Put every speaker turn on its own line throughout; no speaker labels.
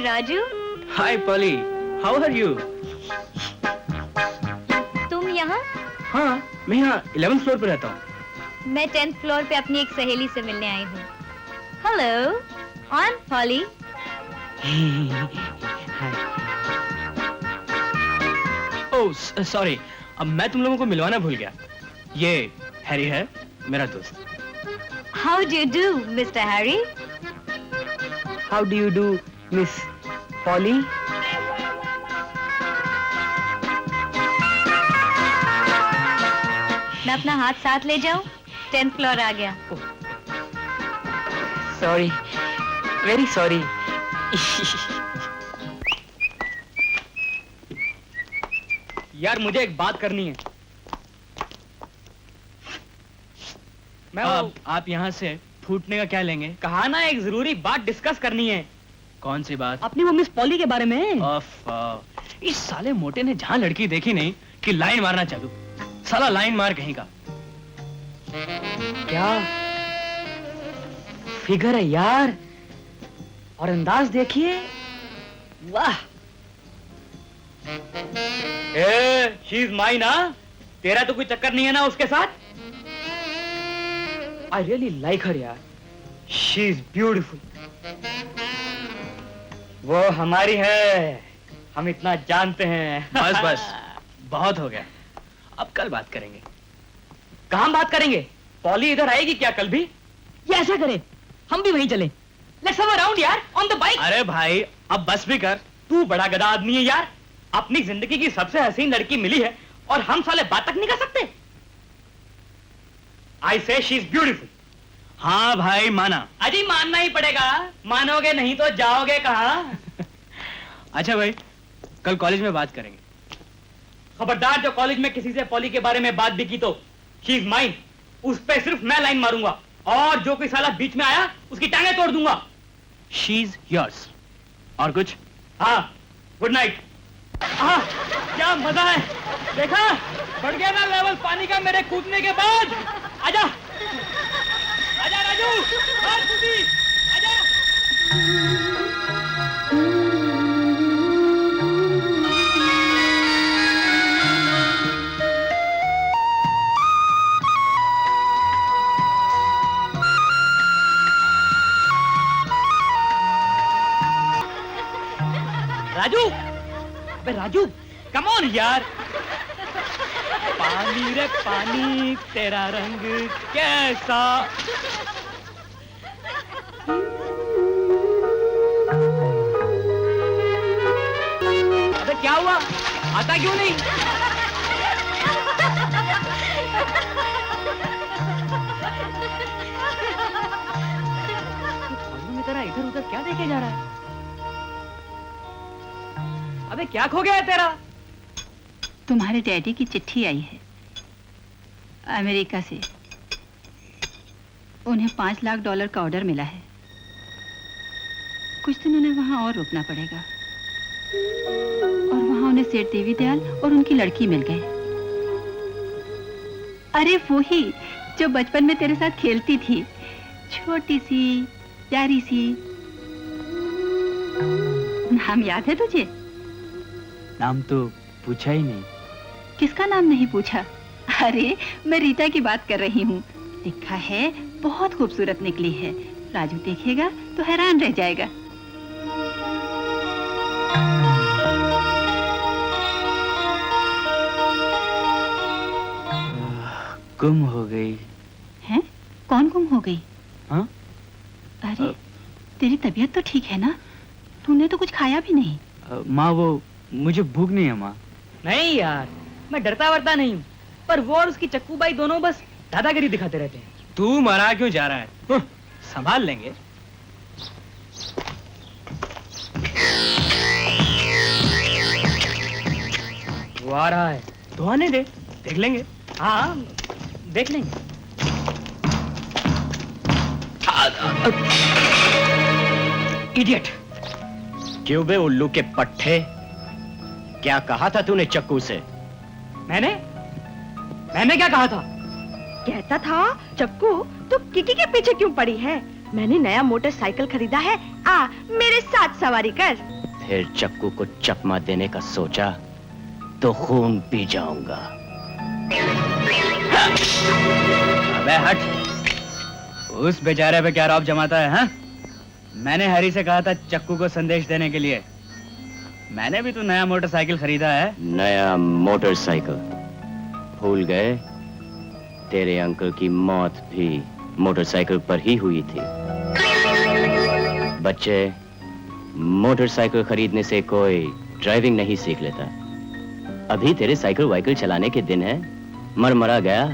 Raju.
Hi Polly, how are you?
तुम यहाँ?
हाँ, मैं यहाँ 11th फ्लोर पे रहता हूँ।
मैं 10th फ्लोर पे अपनी एक सहेली से मिलने आई हूँ। Hello, I am poly.
Oh sorry, अब मैं तुम लोगों को मिलवाना भूल गया। ये हैरी है, मेरा दोस्त।
How do you do mister Harry?
How do you do miss poly?
मैं अपना हाथ साथ ले जाऊं? 10th फ्लोर आ गया।
Sorry, very sorry.
यार मुझे एक बात करनी है। अब आप यहाँ से फूटने का क्या लेंगे?
कहा ना, एक जरूरी बात डिस्कस करनी है।
कौन सी बात?
अपनी वो मिस पॉली के बारे में।
इस साले मोटे ने जहाँ लड़की देखी नहीं कि लाइन मारना चालू। साला लाइन मार कहीं का।
क्या फिगर है यार, और अंदाज देखिए, वाह।
She is mine. तेरा तो कोई चक्कर नहीं है ना उसके साथ?
आई रियली लाइक हर यार, शी इज ब्यूटिफुल।
वो हमारी है, हम इतना जानते हैं।
बस बस, बहुत हो गया। अब कल बात करेंगे।
कहाँ बात करेंगे? पॉली इधर आएगी क्या कल भी?
ये ऐसा करें, हम भी वहीं चलें।
लेट्स हैव अ राउंड यार, ऑन द बाइक।
अरे भाई, अब बस भी कर।
तू बड़ा गधा आदमी है यार। अपनी जिंदगी की सबसे हसीन लड़की मिली है और हम साले बात तक नहीं कर सकते। आई से शी इज ब्यूटीफुल।
हाँ भाई, माना।
अजी मानना ही पड़ेगा, मानोगे नहीं तो जाओगे कहाँ?
अच्छा भाई, कल कॉलेज में बात करेंगे।
खबरदार, जो कॉलेज में किसी से पॉली के बारे में बात भी की तो शी इज माइन, उस पे सिर्फ मैं लाइन मारूंगा, और जो कोई साला बीच में आया उसकी टांगें तोड़ दूंगा।
She is yours. और कुछ?
हाँ, गुड नाइट। क्या मजा है, देखा? बढ़ गया ना लेवल पानी का मेरे कूदने के बाद। आजा आजा राजू, मार कूदी, आजा। राजू, अबे राजू, कम ऑन यार। पानी रे पानी, तेरा रंग कैसा। अबे क्या हुआ, आता क्यों नहीं? फालतू तेरा इधर उधर क्या देखे जा रहा है? अबे क्या खो गया है तेरा?
तुम्हारे डैडी की चिट्ठी आई है अमेरिका से। उन्हें $5 लाख का ऑर्डर मिला है। कुछ दिन उन्हें वहां और रुकना पड़ेगा, और वहां उन्हें सेठ देवी दयाल और उनकी लड़की मिल गए। अरे वो ही जो बचपन में तेरे साथ खेलती थी, छोटी सी प्यारी सी। नाम याद है तुझे?
नाम तो पूछा ही नहीं।
किसका नाम नहीं पूछा? अरे मैं रीता की बात कर रही हूँ। लिखा है, बहुत खूबसूरत निकली है। राजू देखेगा तो हैरान रह जाएगा।
गुम हो गई।
हैं? कौन गुम हो गई?
हाँ?
अरे तेरी तबीयत तो ठीक है ना? तूने तो कुछ खाया भी नहीं।
माँ, वो मुझे भूख नहीं है माँ।
नहीं यार, मैं डरता वरता नहीं हूँ, पर वो और उसकी चक्कू बाई दोनों बस दादागिरी दिखाते रहते हैं।
तू मरा क्यों जा रहा है? संभाल लेंगे।
वो आ रहा है
तो आने दे, देख लेंगे।
हाँ, देख लेंगे।
इडियट!
क्यों बे उल्लू के पट्टे? क्या कहा था तूने चक्कू से?
मैंने क्या कहा था?
कहता था चक्कू, तू किकी के पीछे क्यों पड़ी है? मैंने नया मोटरसाइकिल खरीदा है, आ मेरे साथ सवारी कर।
फिर चक्कू को चकमा देने का सोचा तो खून पी जाऊंगा।
अबे हट, उस बेचारे पे क्या रौब जमाता है? हाँ, मैंने हैरी से कहा था चक्कू को संदेश देने के लिए। मैंने भी तो नया मोटरसाइकिल खरीदा है।
नया मोटरसाइकिल? भूल गए तेरे अंकल की मौत भी मोटरसाइकिल पर ही हुई थी। बच्चे, मोटरसाइकिल खरीदने से कोई ड्राइविंग नहीं सीख लेता। अभी तेरे साइकिल वाइकिल चलाने के दिन है। मर मरा गया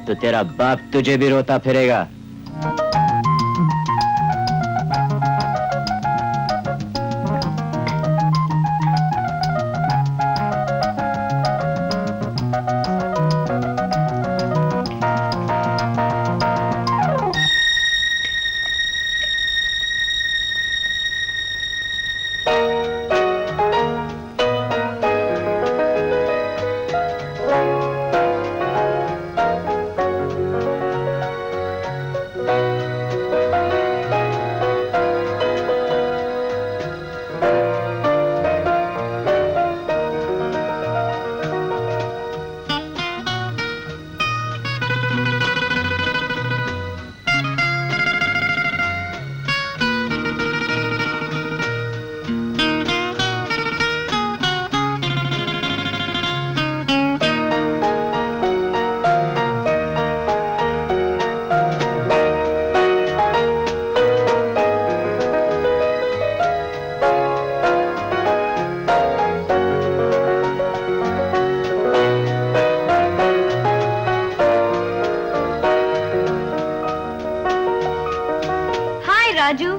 तो तेरा बाप तुझे भी रोता फिरेगा।
Raju.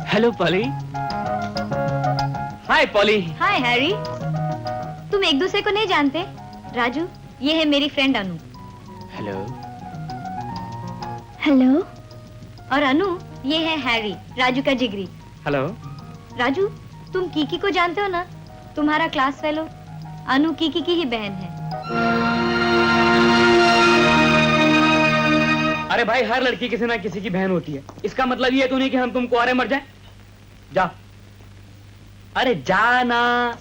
Hello Polly. Hi Polly.
Hi Harry. तुम एक दूसरे को नहीं जानते? राजू, ये है मेरी फ्रेंड अनु।
हेलो।
हेलो। और अनु, ये है हैरी, राजू का जिगरी।
हेलो।
राजू, तुम कीकी को जानते हो ना? तुम्हारा क्लास फेलो। अनु कीकी की ही बहन है।
अरे भाई, हर लड़की किसी ना किसी की बहन होती है। इसका मतलब ये तो नहीं कि हम तुम कुंवारे मर जाएं। जा। अरे जा ना।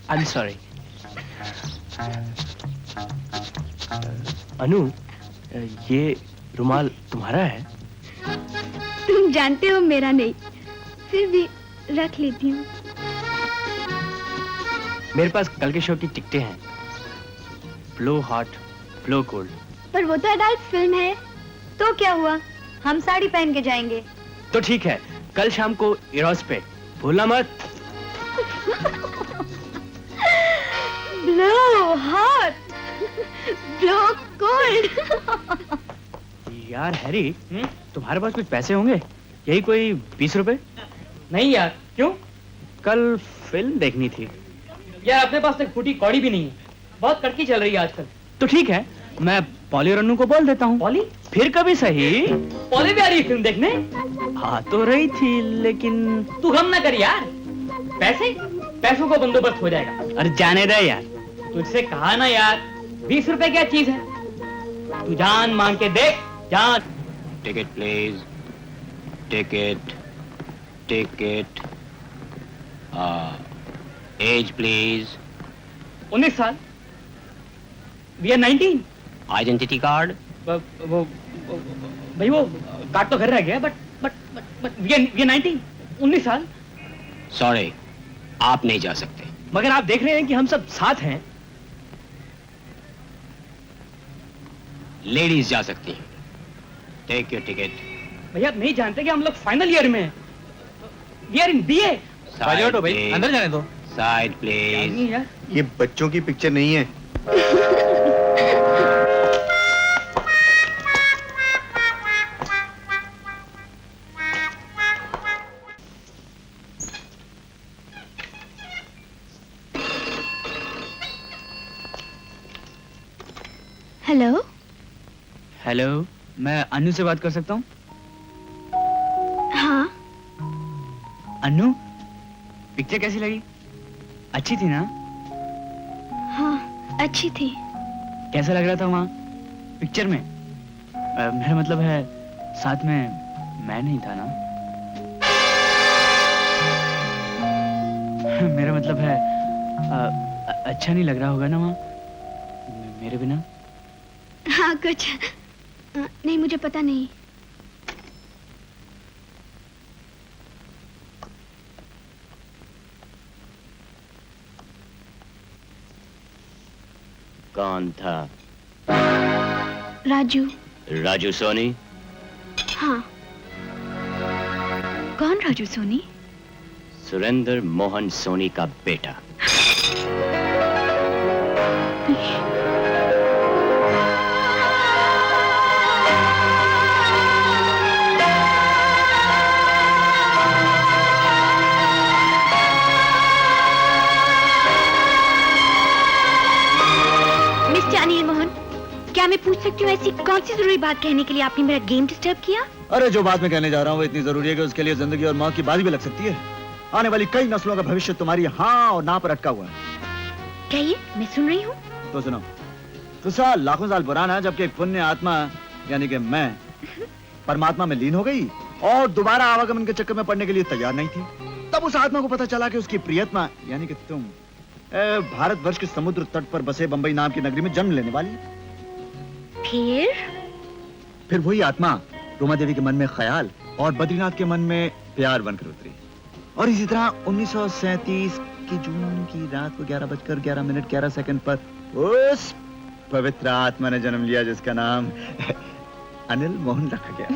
I'm sorry. अनु, ये रुमाल तुम्हारा है?
तुम जानते हो मेरा नहीं, फिर भी रख लेती हूँ।
मेरे पास कल के शो की टिकटें हैं। Blow hot, blow cold.
पर वो तो एडल्ट फिल्म है। तो क्या हुआ, हम साड़ी पहन के जाएंगे।
तो ठीक है, कल शाम को इरोस पे, भूलना मत।
Blow hot, blow cold.
यार हैरी, तुम्हारे पास कुछ पैसे होंगे? यही कोई 20 रुपए?
नहीं यार, क्यों?
कल फिल्म देखनी थी।
यार अपने पास एक फूटी कौड़ी भी नहीं है, बहुत कड़की चल रही है आजकल।
तो ठीक है, मैं पॉली और अनु को बोल देता हूँ।
पॉली?
फिर कभी सही।
पॉली भी आ रही है फिल्म देखने?
हाँ तो रही थी, लेकिन
तू गम ना कर यार, पैसों का बंदोबस्त हो जाएगा।
अरे जाने दे यार।
तुझसे कहा ना यार, 20 रुपए क्या चीज है? तू जान मांग के देख, जान।
Ticket please, ticket, ticket. Age please.
19 साल। We are 19।
Identity card.
वो भाई, वो कार्ड तो घर रह गया, बट we are 19। 19 साल।
सॉरी, आप नहीं जा सकते।
मगर आप देख रहे हैं कि हम सब साथ हैं।
लेडीज जा सकती हैं। Take your ticket.
भैया आप नहीं जानते कि हम लोग फाइनल ईयर में हैं। We are in BA।
Side भाई,
अंदर जाने दो।
Side please.
नहीं यार।
ये बच्चों की पिक्चर नहीं है।
हेलो।
हेलो, मैं अनु से बात कर सकता हूँ?
हाँ।
अन्नू, पिक्चर कैसी लगी? अच्छी थी ना?
हाँ, अच्छी थी।
कैसा लग रहा था वहाँ पिक्चर में? मेरा मतलब है साथ में मैं नहीं था ना? मेरा मतलब है अच्छा नहीं लग रहा होगा ना वहाँ मेरे बिना?
हाँ कुछ नहीं, मुझे पता नहीं।
कौन था?
राजू।
राजू सोनी?
हाँ। कौन राजू सोनी?
सुरेंद्र मोहन सोनी का बेटा।
मिस्टर अनिल मोहन, क्या मैं पूछ सकती हूँ ऐसी कौन सी जरूरी बात कहने के लिए आपने मेरा गेम डिस्टर्ब किया?
अरे जो बात मैं कहने जा रहा हूँ वो इतनी जरूरी है कि उसके लिए जिंदगी और मौत की बात भी लग सकती है। आने वाली कई नस्लों का भविष्य तुम्हारी हाँ और ना पर अटका हुआ है।
क्या ये मैं सुन रही हूँ?
तो सुनो, तो साल लाखों साल पुराना, जबकि एक पुण्य आत्मा यानी कि मैं परमात्मा में लीन हो गई और दोबारा आवागमन के चक्कर में पड़ने के लिए तैयार नहीं थी। तब उस आत्मा को पता चला कि उसकी प्रियतमा यानी कि तुम भारतवर्ष के समुद्र तट पर बसे बंबई नाम की नगरी में जन्म लेने वाली। फिर वही आत्मा रोमा देवी के मन में ख्याल और बद्रीनाथ के मन में प्यार बनकर उतरी और इसी तरह 1937 की जून की रात को 11:11 पर उस पवित्र आत्मा ने जन्म लिया जिसका नाम अनिल मोहन रखा गया।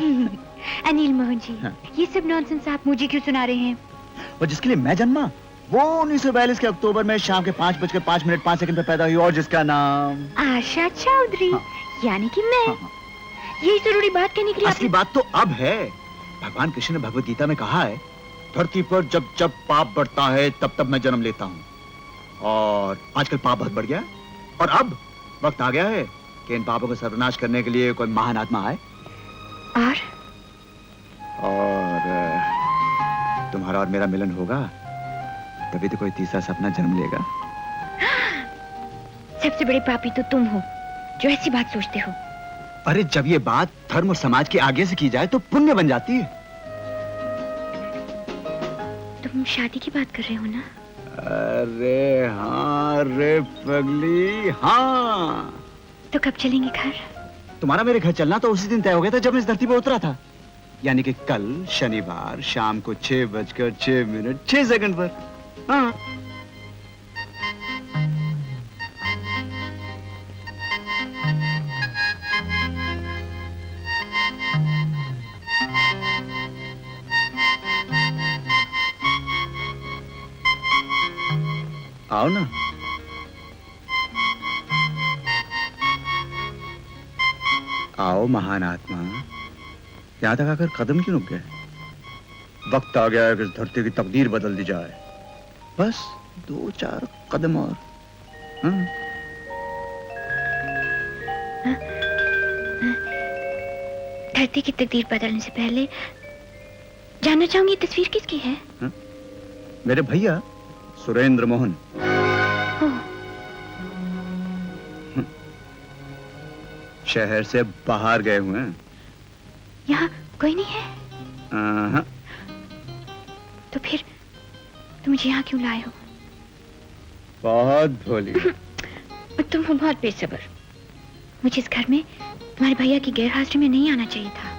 अनिल मोहन जी,
हाँ।
ये सब नॉनसेंस आप मुझे क्यों सुना रहे हैं?
और जिसके लिए मैं जन्मा वो 1942 के अक्टूबर में शाम के 5:05 पर पैदा हुई और जिसका नाम
आशा चौधरी।
हाँ।
यानी कि मैं।
हाँ।
यही जरूरी बात कहने के लिए
असली बात तो अब है। भगवान कृष्ण ने भगवत गीता में कहा है, धरती पर जब जब पाप बढ़ता है तब तब मैं जन्म लेता हूँ। और आजकल पाप बहुत बढ़ गया और अब वक्त आ गया है कि इन पापों को सर्वनाश करने के लिए कोई महान आत्मा आए और तुम्हारा और मेरा मिलन होगा, तभी तो कोई तीसरा सपना जन्म लेगा।
सबसे बड़े पापी तो तुम हो जो ऐसी बात सोचते हो।
अरे जब ये बात धर्म और समाज के आगे से की जाए तो पुण्य बन जाती है।
तुम शादी की बात कर रहे हो ना?
अरे हाँ रे पगली, हाँ।
तो कब चलेंगे घर?
तुम्हारा मेरे घर चलना तो उसी दिन तय हो गया था जब मैं इस धरती पर उतरा था, यानी कि कल शनिवार शाम को 6:06 पर। हाँ। आओ ना। आओ महान आत्मा, यहां तक आकर कदम क्यों रुक गए? वक्त आ गया है कि इस धरती की तकदीर बदल दी जाए। बस 2-4 कदम और। हाँ।
धरती की तकदीर बदलने से पहले जानना चाहूंगी ये तस्वीर किसकी है?
हाँ? मेरे भैया सुरेंद्र मोहन। शहर से बाहर गए हुए हैं।
यहाँ कोई नहीं है?
हाँ।
तो फिर तुम मुझे यहाँ क्यों लाए हो?
बहुत भोली।
तुम हो बहुत बेसब्र। मुझे इस घर में तुम्हारे भैया की गैरहाजिरी में नहीं आना चाहिए था।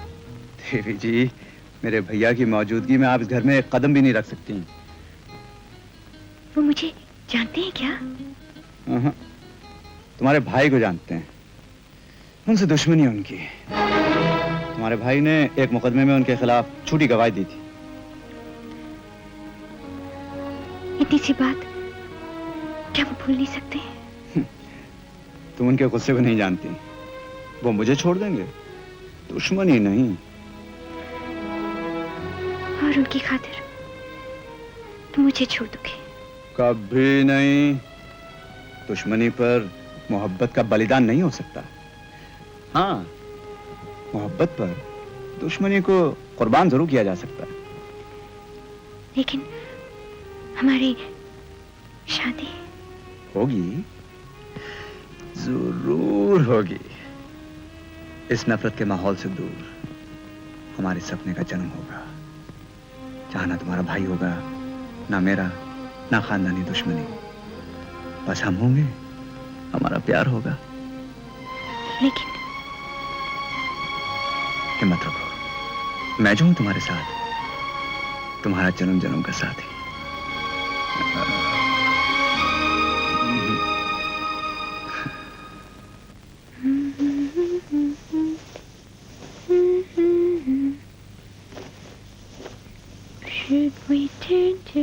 देवी जी, मेरे भैया की मौजूदगी में आप इस घर में एक कदम भी नहीं रख सकती हैं।
वो मुझे जानते हैं क्या?
हाँ, तुम्हारे भाई को जानते हैं, उनसे दुश्मनी है उनकी। तुम्हारे भाई ने एक मुकदमे में उनके खिलाफ झूठी गवाही दी थी।
इतनी सी बात क्या वो भूल नहीं सकते?
तुम उनके गुस्से को नहीं जानती, वो मुझे छोड़ देंगे, दुश्मनी नहीं।
और उनकी खातिर तुम मुझे छोड़ दोगे?
कभी नहीं। दुश्मनी पर मोहब्बत का बलिदान नहीं हो सकता। हाँ, मोहब्बत पर दुश्मनी को कुर्बान जरूर किया जा सकता है।
लेकिन हमारी शादी
होगी, जरूर होगी। इस नफरत के माहौल से दूर हमारे सपने का जन्म होगा, जहां ना तुम्हारा भाई होगा, ना मेरा, ना खानदानी दुश्मनी। बस हम होंगे, हमारा प्यार होगा।
लेकिन
हिम्मत रखो, मैं जो हूं तुम्हारे साथ, तुम्हारा जन्म जन्म का साथी।
Should we turn to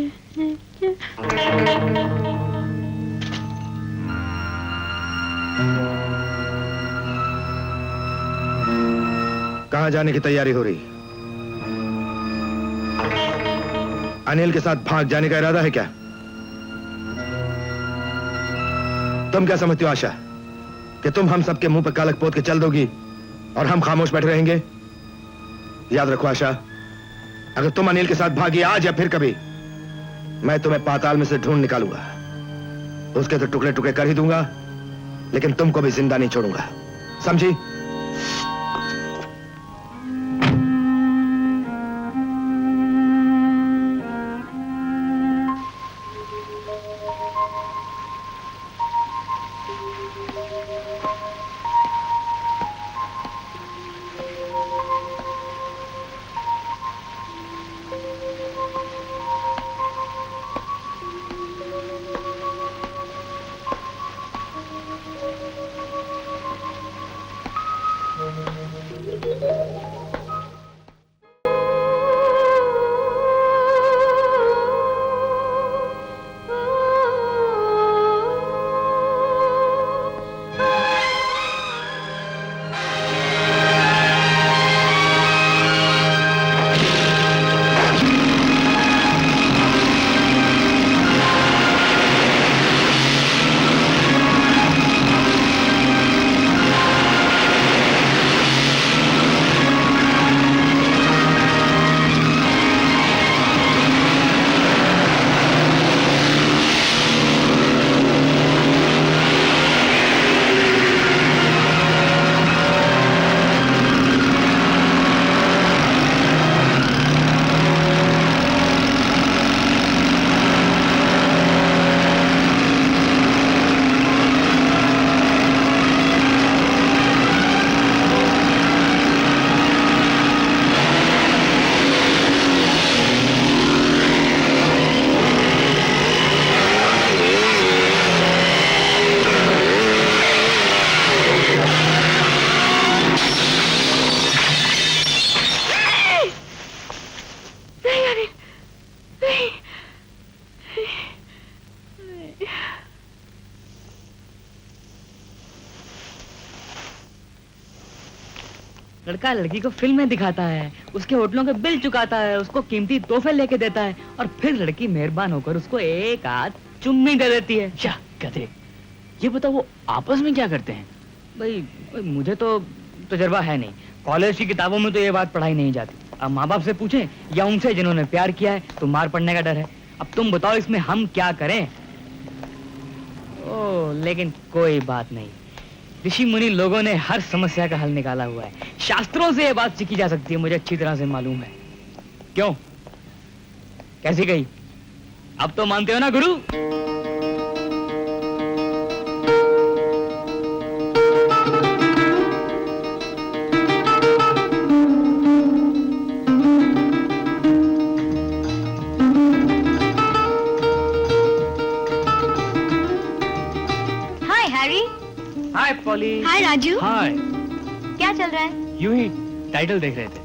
कहां जाने की तैयारी हो रही? अनिल के साथ भाग जाने का इरादा है क्या? तुम क्या समझती हो आशा कि तुम हम सबके मुंह पर कालक पोत के चल दोगी और हम खामोश बैठे रहेंगे? याद रखो आशा, अगर तुम अनिल के साथ भागी आज या फिर कभी, मैं तुम्हें पाताल में से ढूंढ निकालूंगा। उसके तो टुकड़े टुकड़े कर ही दूंगा, लेकिन तुमको भी जिंदा नहीं छोड़ूंगा, समझी?
लड़का लड़की को फिल्म में दिखाता है, उसके होटलों के बिल चुकाता है, उसको कीमती तोहफे लेके देता है और फिर लड़की मेहरबान होकर उसको एक आध चुम्मी दे देती है।
क्या कहते? ये बताओ वो आपस में क्या करते हैं?
भाई मुझे तो तजुर्बा है नहीं, कॉलेज की किताबों में तो ये बात पढ़ाई नहीं जाती। अब माँ बाप से पूछें या उनसे जिन्होंने प्यार किया है तो मार पड़ने का डर है। अब तुम बताओ इसमें हम क्या करें? ओ लेकिन कोई बात नहीं, ऋषि मुनि लोगों ने हर समस्या का हल निकाला हुआ है। शास्त्रों से ये बात सीखी जा सकती है, मुझे अच्छी तरह से मालूम है। क्यों, कैसी गई? अब तो मानते हो ना गुरु?
हाय हैरी।
हाय पॉली।
हाय राजू।
हाय।
क्या चल रहा है?
यूं ही टाइटल देख रहे थे।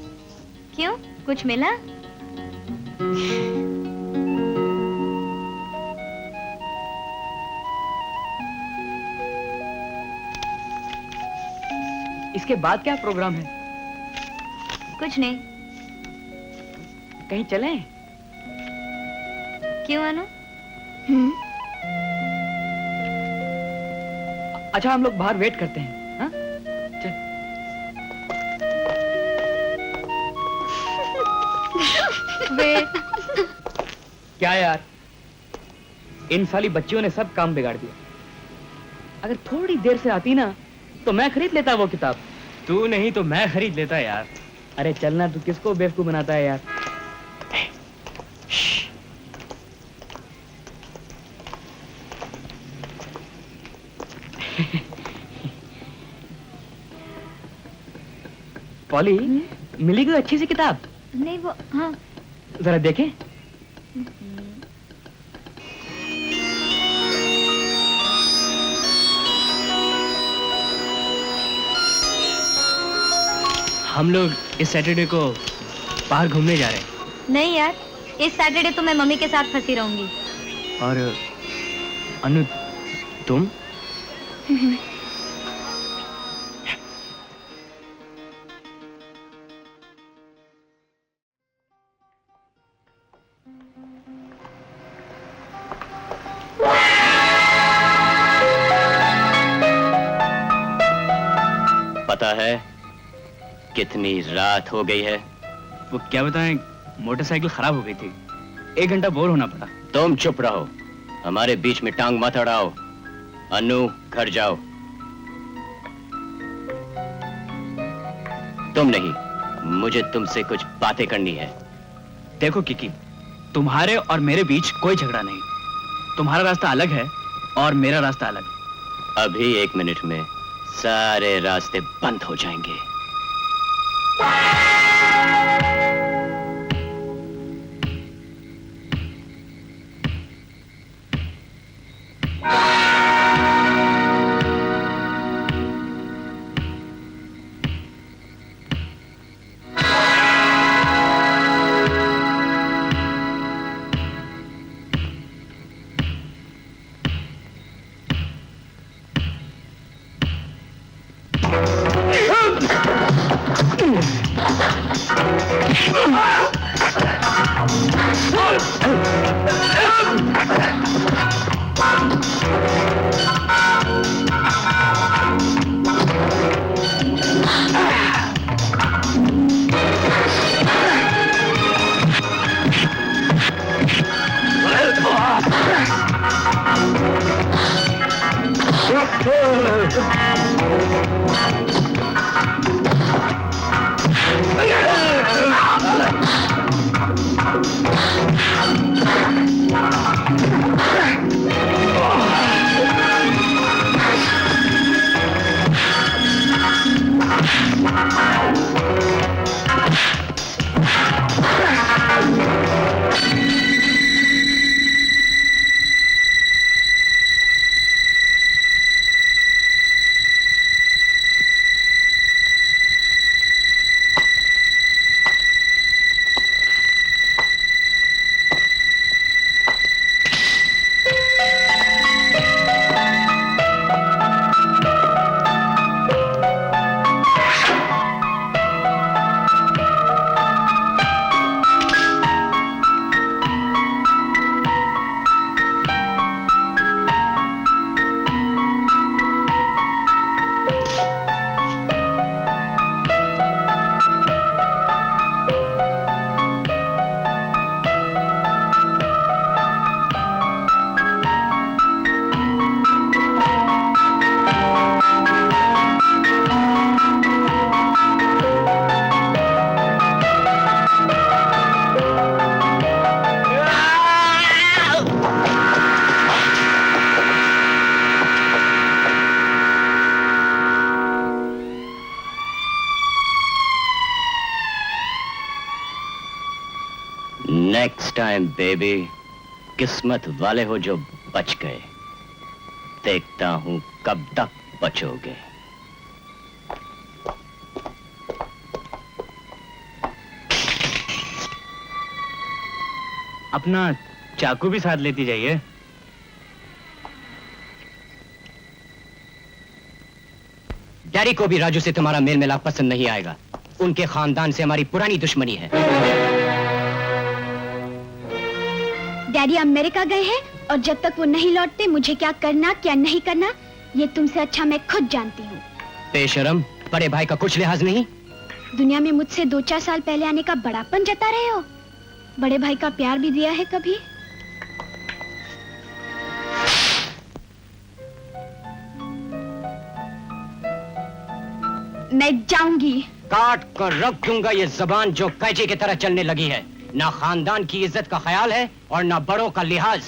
क्यों, कुछ मिला?
इसके बाद क्या प्रोग्राम है?
कुछ नहीं।
कहीं चलें?
क्यों अनु?
अच्छा हम लोग बाहर वेट करते हैं। हाँ? चल।
वेट।
क्या यार, इन साली बच्चियों ने सब काम बिगाड़ दिया। अगर थोड़ी देर से आती ना तो मैं खरीद लेता वो किताब।
तू नहीं तो मैं खरीद लेता यार।
अरे चलना, तू किसको बेवकूफ बनाता है यार। पॉली, मिली कोई अच्छी सी किताब?
नहीं वो, हाँ
जरा देखें।
हम लोग इस सैटरडे को बाहर घूमने जा रहे हैं।
नहीं यार, इस सैटरडे तो मैं मम्मी के साथ फंसी रहूंगी।
और अनु, तुम?
पता है कितनी रात हो गई है?
वो क्या बताएं, मोटरसाइकिल खराब हो गई थी, 1 घंटा बोर होना पड़ा।
तुम चुप रहो, हमारे बीच में टांग मत अड़ाओ। अनु, घर जाओ। तुम नहीं, मुझे तुमसे कुछ बातें करनी है।
देखो किकी, तुम्हारे और मेरे बीच कोई झगड़ा नहीं। तुम्हारा रास्ता अलग है और मेरा रास्ता अलग।
अभी 1 मिनट में सारे रास्ते बंद हो जाएंगे। नेक्स्ट टाइम बेबी, किस्मत वाले हो जो बच गए। देखता हूं कब तक बचोगे।
अपना चाकू भी साथ लेती जाइए।
डैडी को भी राजू से तुम्हारा मेल मिलाप पसंद नहीं आएगा। उनके खानदान से हमारी पुरानी दुश्मनी है।
डैडी अमेरिका गए हैं और जब तक वो नहीं लौटते मुझे क्या करना क्या नहीं करना ये तुमसे अच्छा मैं खुद जानती हूँ।
बेशरम, बड़े भाई का कुछ लिहाज नहीं।
दुनिया में मुझसे 2-4 साल पहले आने का बड़ापन जता रहे हो। बड़े भाई का प्यार भी दिया है कभी? मैं जाऊंगी।
काट कर रख दूंगा ये जबान जो कैची की तरह चलने लगी है। ना खानदान की इज्जत का ख्याल है और ना बड़ों का लिहाज।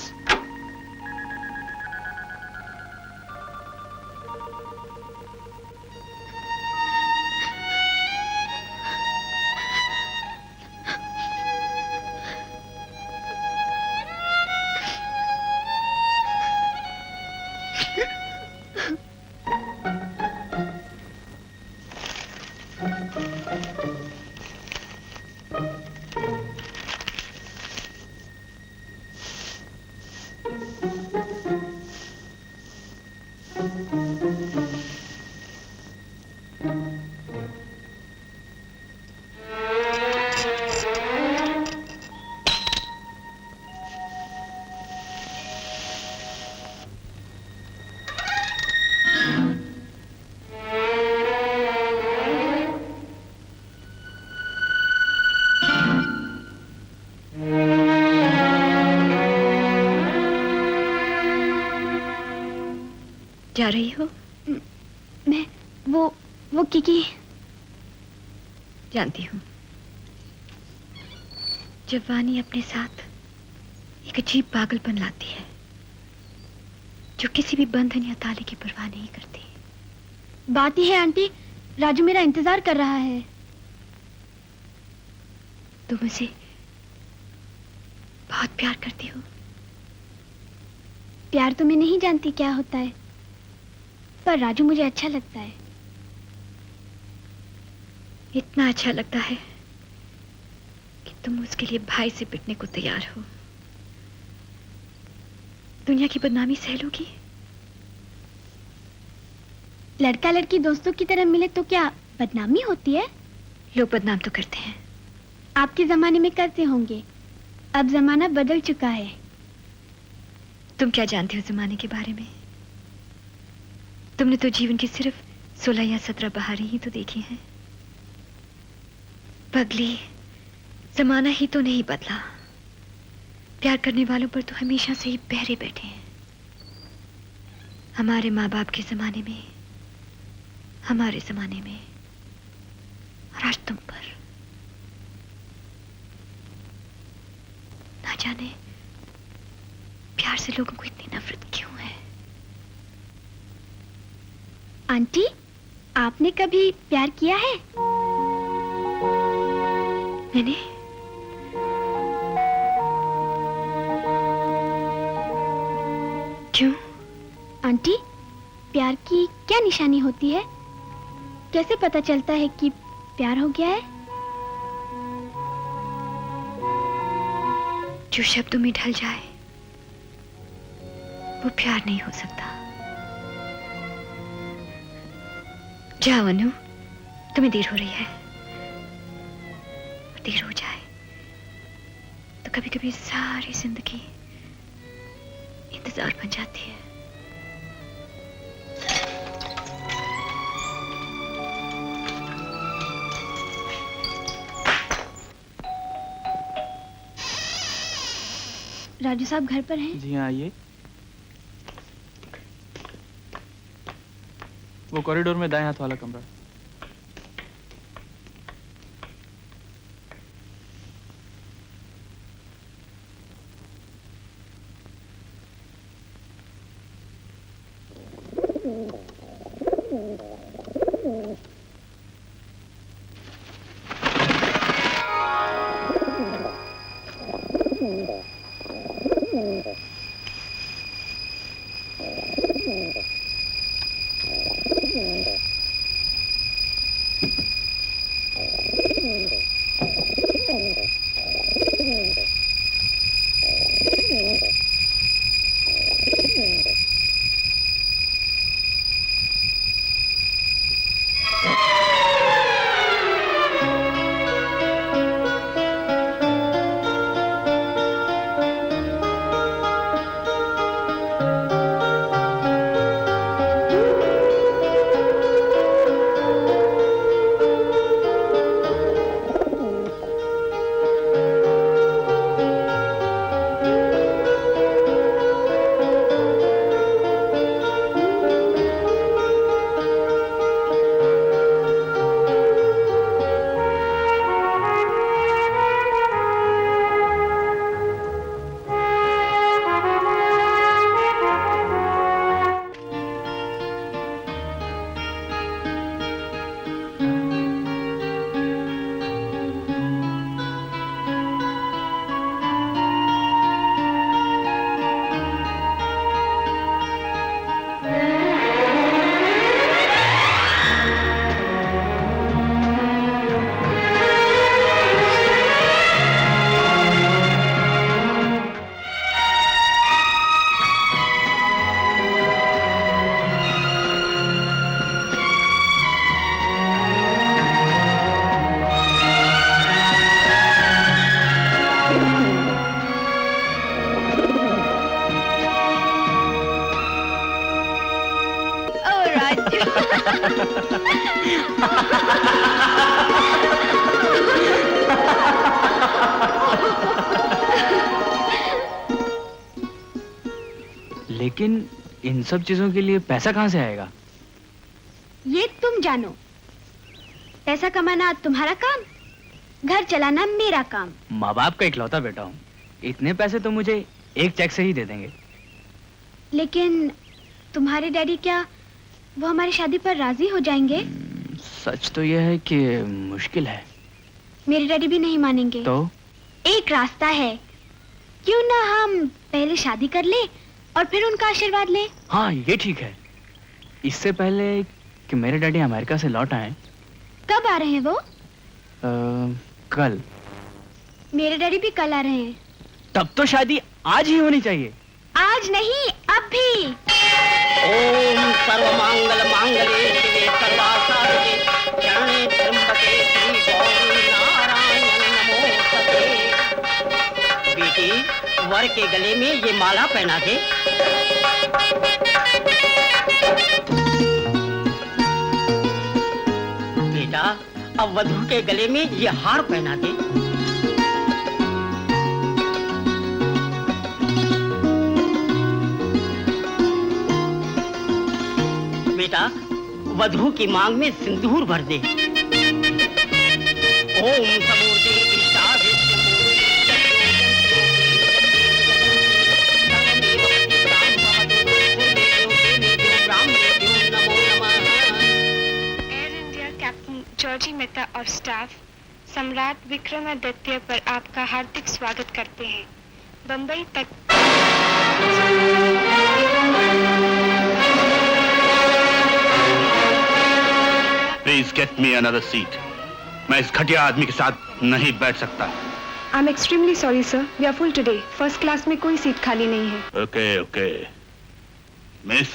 जा रही हो?
मैं वो किकी।
जानती हूँ। जवानी अपने साथ एक अजीब पागलपन लाती है जो किसी भी बंधन या ताले की परवाह नहीं करती।
बात ही है आंटी, राजू मेरा इंतजार कर रहा है।
तुम मुझसे बहुत प्यार करती हो।
प्यार तो मैं नहीं जानती क्या होता है, पर राजू मुझे अच्छा लगता है।
इतना अच्छा लगता है कि तुम उसके लिए भाई से पिटने को तैयार हो। दुनिया की बदनामी सह लोगी?
लड़का लड़की दोस्तों की तरह मिले तो क्या बदनामी होती है?
लोग बदनाम तो करते हैं।
आपके जमाने में करते होंगे, अब जमाना बदल चुका है।
तुम क्या जानती हो जमाने के बारे में? तुमने तो जीवन की सिर्फ 16 या 17 बहारें ही तो देखी हैं। पगली, जमाना ही तो नहीं बदला। प्यार करने वालों पर तो हमेशा से ही पहरे बैठे हैं। हमारे माँ बाप के जमाने में, हमारे जमाने में, और आज तुम पर। ना जाने प्यार से लोगों को इतनी नफरत क्यों है।
आंटी, आपने कभी प्यार किया है?
मैंने? क्यों?
आंटी, प्यार की क्या निशानी होती है? कैसे पता चलता है कि प्यार हो गया है?
जो शब्दों में ढल जाए वो प्यार नहीं हो सकता। जाओ अनु, तुम्हें देर हो रही है। और देर हो जाए तो कभी कभी सारी जिंदगी इंतजार बन जाती है।
राजू साहब घर पर हैं?
जी हाँ, आइए। वो कॉरिडोर में दाएं हाथ वाला कमरा।
लेकिन इन सब चीजों के लिए पैसा कहाँ से आएगा?
ये तुम जानो। पैसा कमाना तुम्हारा काम, घर चलाना मेरा काम।
माँ बाप का इकलौता बेटा हूँ, इतने पैसे तो मुझे एक चेक से ही दे देंगे।
लेकिन तुम्हारे डैडी क्या वो हमारी शादी पर राजी हो जाएंगे?
सच तो यह है कि मुश्किल है।
मेरे डैडी भी नहीं मानेंगे।
तो
एक रास्ता है, क्यों ना हम पहले शादी कर ले और फिर उनका आशीर्वाद ले।
हाँ ये ठीक है। इससे पहले कि मेरे डैडी अमेरिका से लौट आए।
कब आ रहे हैं वो?
कल।
मेरे डैडी भी कल आ रहे हैं।
तब तो शादी आज ही होनी चाहिए।
आज नहीं, अब भी।
ओम सर्वमंगल मांगल्ये शिवे सर्वासाधिके शरणे त्र्यंबके श्री गौरी नारायण नमोस्तुते। बेटी, वर के गले में ये माला पहना दे। बेटा, अब वधू के गले में ये हार पहना दे। बेटा, वधू की मांग में सिंदूर भर दे। ओम समूर्ति
air India captain Georgie Mehta और स्टाफ सम्राट विक्रमादित्य पर आपका हार्दिक स्वागत करते हैं। बंबई तक
please get me another seat. मैं इस घटिया आदमी के साथ नहीं बैठ सकता।
I am extremely sorry sir, we are full today. First class में कोई सीट खाली नहीं है।
ओके ओके मिस,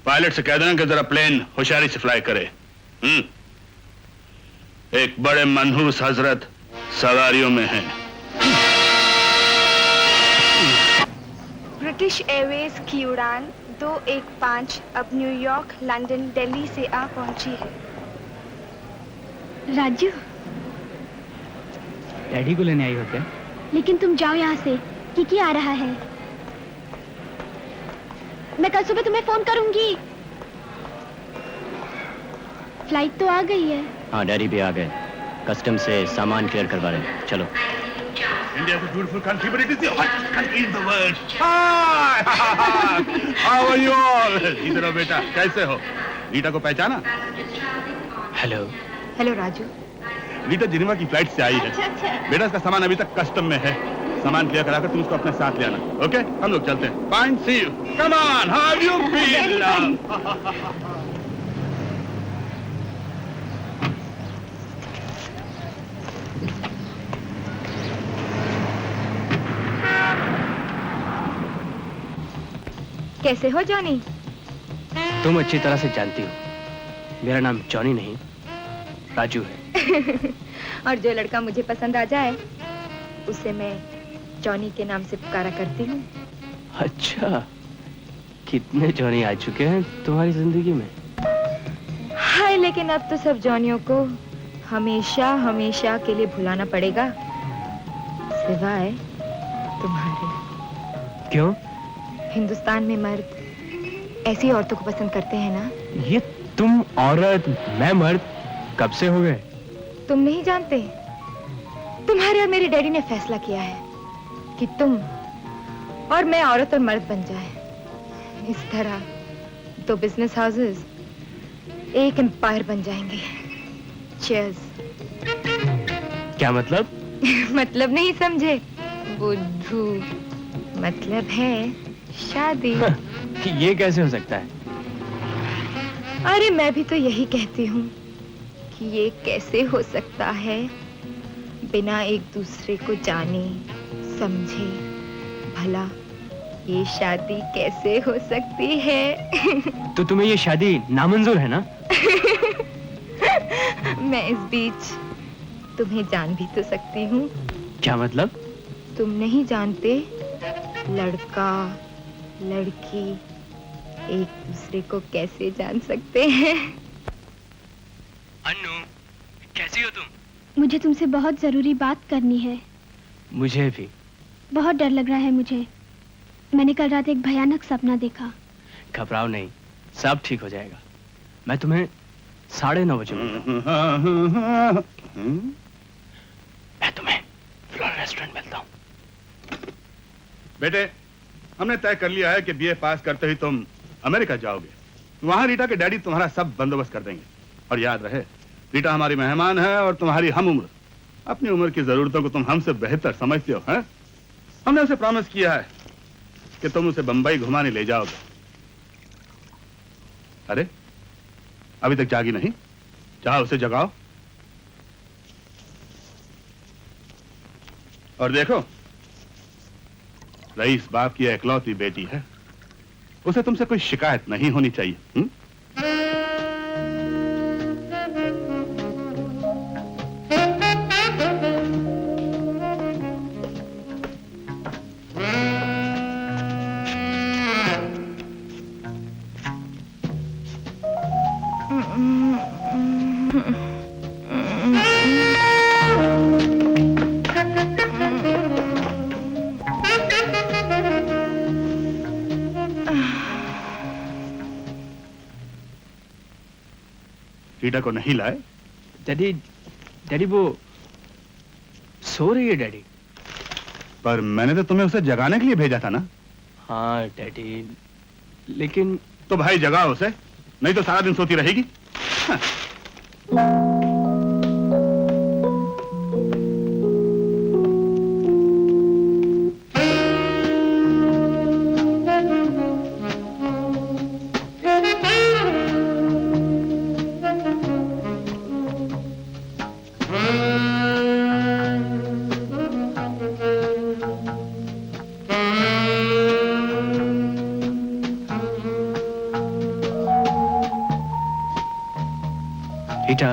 पायलट से कह देना कि जरा प्लेन होशियारी से फ्लाई करे। एक बड़े मनहूस हजरत सवारियों में है।
ब्रिटिश एयरवेज की उड़ान 215 अब न्यूयॉर्क, लंदन, दिल्ली से आ पहुंची है।
राजू,
डैडी को लेने आई हो क्या?
लेकिन तुम जाओ यहाँ से, किकी आ रहा है। मैं कल सुबह तुम्हें फोन करूंगी। फ्लाइट तो आ गई है।
हाँ डैडी भी आ गए, कस्टम से सामान क्लियर करवा रहे हैं। चलो।
India is a beautiful country, but it is the hottest country in the world. Hi! How are you all? इधर आओ बेटा, कैसे हो? रीटा को पहचाना?
Hello.
Hello Raju.
Rita Geneva की फ्लाइट से आई है। बेटा इसका सामान अभी तक कस्टम में है। सामान क्लियर कराकर तुम उसको अपने साथ ले आना। ओके? हम लोग चलते हैं। Fine, see you. Come on, how do you feel?
कैसे हो जॉनी?
तुम अच्छी तरह से जानती हो, मेरा नाम जॉनी नहीं राजू है।
और जो लड़का मुझे पसंद आ जाए उसे मैं जॉनी के नाम से पुकारा करती हूँ।
अच्छा, कितने जॉनी आ चुके हैं तुम्हारी जिंदगी में?
हाय, लेकिन अब तो सब जॉनियों को हमेशा हमेशा के लिए भुलाना पड़ेगा, सिवाय तुम्हारे।
क्यों?
हिंदुस्तान में मर्द ऐसी औरतों को पसंद करते हैं ना।
ये तुम औरत मैं मर्द कब से हो गए?
तुम नहीं जानते? तुम्हारे और मेरे डैडी ने फैसला किया है कि तुम और मैं औरत और मर्द बन जाए। इस तरह दो बिजनेस हाउसेस एक एम्पायर बन जाएंगे। चीयर्स।
क्या मतलब?
मतलब नहीं समझे बुद्धू, मतलब है शादी।
ये कैसे हो सकता है?
अरे मैं भी तो यही कहती हूँ कि ये कैसे हो सकता है बिना एक दूसरे को जाने समझे। भला ये शादी कैसे हो सकती है?
तो तुम्हें ये शादी नामंजूर है ना?
मैं इस बीच तुम्हें जान भी तो सकती हूँ।
क्या मतलब?
तुम नहीं जानते, लड़का लड़की एक दूसरे को कैसे जान सकते हैं।
अन्नू, कैसी हो तुम?
मुझे तुमसे बहुत जरूरी बात करनी है।
मुझे भी।
बहुत डर लग रहा है मुझे। मैंने कल रात एक भयानक सपना देखा।
घबराओ नहीं, सब ठीक हो जाएगा। मैं तुम्हें 9:30 बजे मैं तुम्हें फ्लोर रेस्टोरेंट मिलता हूँ।
बेटे, हमने तय कर लिया है कि बीए पास करते ही तुम अमेरिका जाओगे। वहां रीटा के डैडी तुम्हारा सब बंदोबस्त कर देंगे। और याद रहे, रीटा हमारी मेहमान है और तुम्हारी हम उम्र। अपनी उम्र की जरूरतों को तुम हमसे बेहतर समझते हो, हैं? हमने उसे प्रॉमिस किया है कि तुम उसे बंबई घुमाने ले जाओगे। अरे, अभी तक जागी नहीं? चाहो उसे जगाओ। और देखो, रईस बाप की इकलौती बेटी है, उसे तुमसे कोई शिकायत नहीं होनी चाहिए। हुँ? रीटा को नहीं लाए?
डैडी, डैडी वो सो रही है डैडी।
पर मैंने तो तुम्हें उसे जगाने के लिए भेजा था ना।
हाँ डैडी, लेकिन
तो भाई जगाओ उसे, नहीं तो सारा दिन सोती रहेगी। हाँ।
रीटा,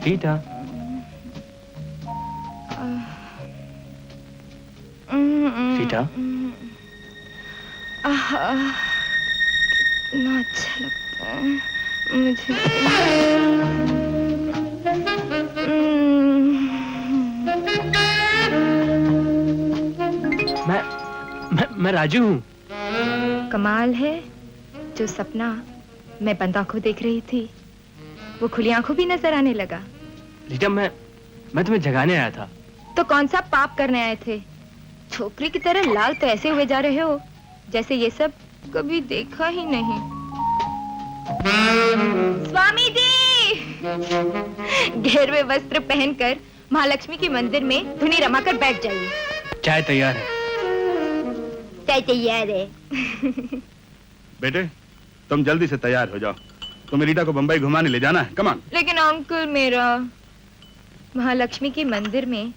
रीटा, रीटा,
कितना अच्छा लगता है मुझे।
मैं राजू हूँ।
कमाल है, जो सपना मैं बंद आंखों देख रही थी वो खुली आंखों भी नजर आने लगा।
रीटा, मैं तुम्हें जगाने आया था।
तो कौन सा पाप करने आए थे? छोकरी की तरह लाल तो ऐसे हुए जा रहे हो जैसे ये सब कभी देखा ही नहीं। स्वामी जी, घेरवे वस्त्र पहनकर महालक्ष्मी के मंदिर में धुनी रमाकर बैठ जाइए।
चाय तैयार है।
चाय तैयार है।
बेटे, तुम जल्दी से तैयार हो जाओ, तुम्हें रीटा को बंबई घुमाने ले जाना है। Come on.
लेकिन अंकल, मेरा महालक्ष्मी के मंदिर में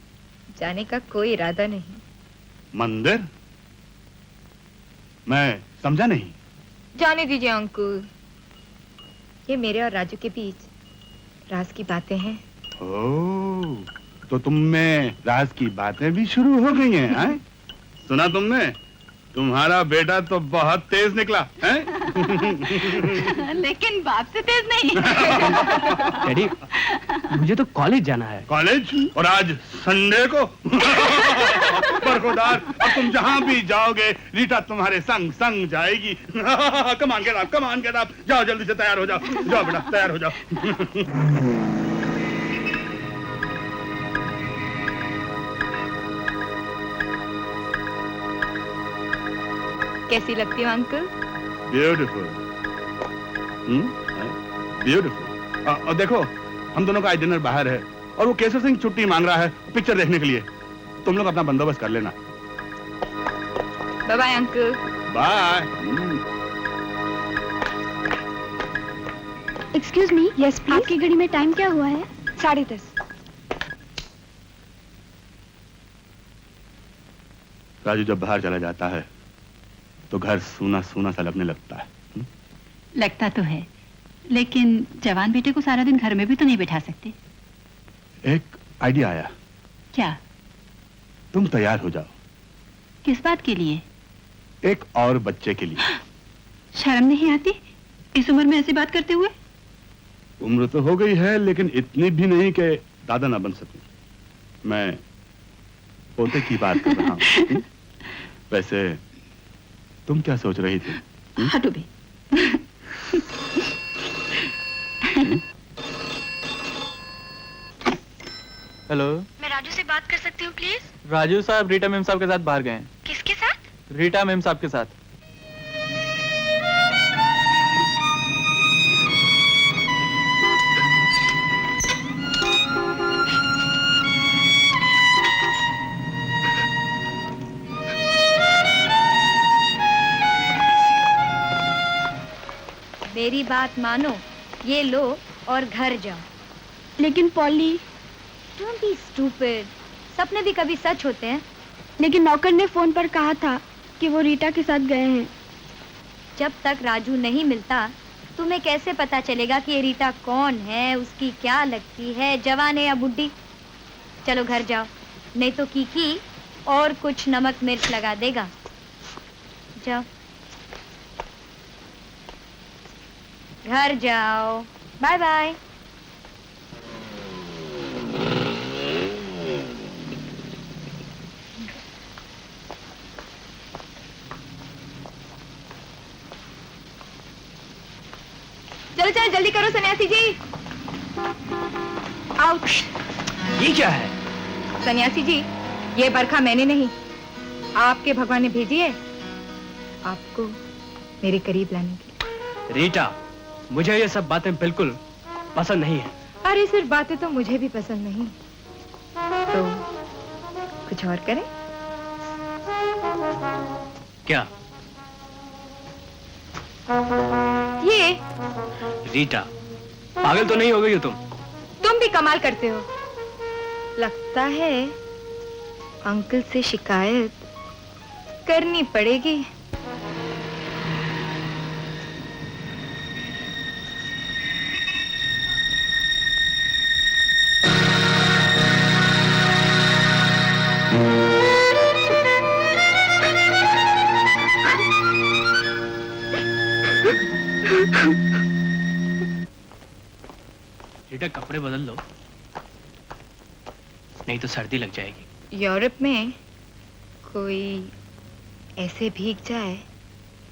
जाने का कोई इरादा नहीं।
मंदिर? मैं समझा नहीं।
जाने दीजिए अंकल, ये मेरे और राजू के बीच राज की बातें हैं।
ओह, तो तुम में राज की बातें भी शुरू हो गई हैं? सुना तुमने? तुम्हारा बेटा तो बहुत तेज निकला है?
लेकिन बाप से तेज नहीं।
डैडी, मुझे तो कॉलेज जाना है।
कॉलेज? और आज संडे को? बरखुरदार, अब तुम जहां भी जाओगे रीटा तुम्हारे संग संग जाएगी। कमान गेट अप, कमान गेट अप। जाओ जल्दी से तैयार हो जाओ। जाओ बेटा, तैयार हो जाओ।
कैसी लगती हो अंकल?
Beautiful, beautiful. और देखो, हम दोनों का आज डिनर बाहर है और वो केसर सिंह छुट्टी मांग रहा है पिक्चर देखने के लिए। तुम लोग अपना बंदोबस्त कर लेना।
Bye bye uncle.
Bye.
Excuse me. Yes please. आपकी घड़ी में टाइम क्या हुआ है?
10:30।
राजू जब बाहर चला जाता है तो घर सूना सूना सा लगने लगता है।
लगता तो है, लेकिन जवान बेटे को सारा दिन घर में भी तो नहीं बैठा सकते।
एक आइडिया आया।
क्या?
तुम तैयार हो जाओ।
किस बात के लिए?
एक और बच्चे के लिए।
शर्म नहीं आती इस उम्र में ऐसी बात करते हुए?
उम्र तो हो गई है, लेकिन इतनी भी नहीं कि दादा ना बन सकूं। मैं पोते की बात कर रहा हूं। वैसे तुम क्या सोच रही थी?
हटो भी।
हेलो,
मैं राजू से बात कर सकती हूँ प्लीज?
राजू साहब रीटा मैम साहब के साथ बाहर गए हैं।
किसके साथ?
रीटा मैम साहब के साथ।
मेरी बात मानो, ये लो और घर जाओ।
लेकिन पॉली।
डोंट बी स्टूपिड, सपने भी कभी सच होते हैं।
लेकिन नौकर ने फोन पर कहा था कि वो रीटा के साथ गए हैं।
जब तक राजू नहीं मिलता तुम्हें कैसे पता चलेगा कि ये रीटा कौन है, उसकी क्या लगती है, जवान है या बुढ़ी? चलो घर जाओ, नहीं तो कीकी और कुछ नमक मिर्च लगा देगा। जाओ घर जाओ, बाय बाय। चलो चलो जल्दी करो सन्यासी जी। आउट।
ये क्या है?
सन्यासी जी, ये बरखा मैंने नहीं, आपके भगवान ने भेजी है आपको मेरे करीब लाने के।
रीटा, मुझे ये सब बातें बिल्कुल पसंद नहीं है।
अरे सिर्फ बातें तो मुझे भी पसंद नहीं, तो कुछ और करें?
क्या?
ये
रीटा, पागल तो नहीं हो गई हो
तुम भी कमाल करते हो। लगता है अंकल से शिकायत करनी पड़ेगी।
रीटा, कपड़े बदल लो, नहीं तो सर्दी लग जाएगी।
यूरोप में कोई ऐसे भीग जाए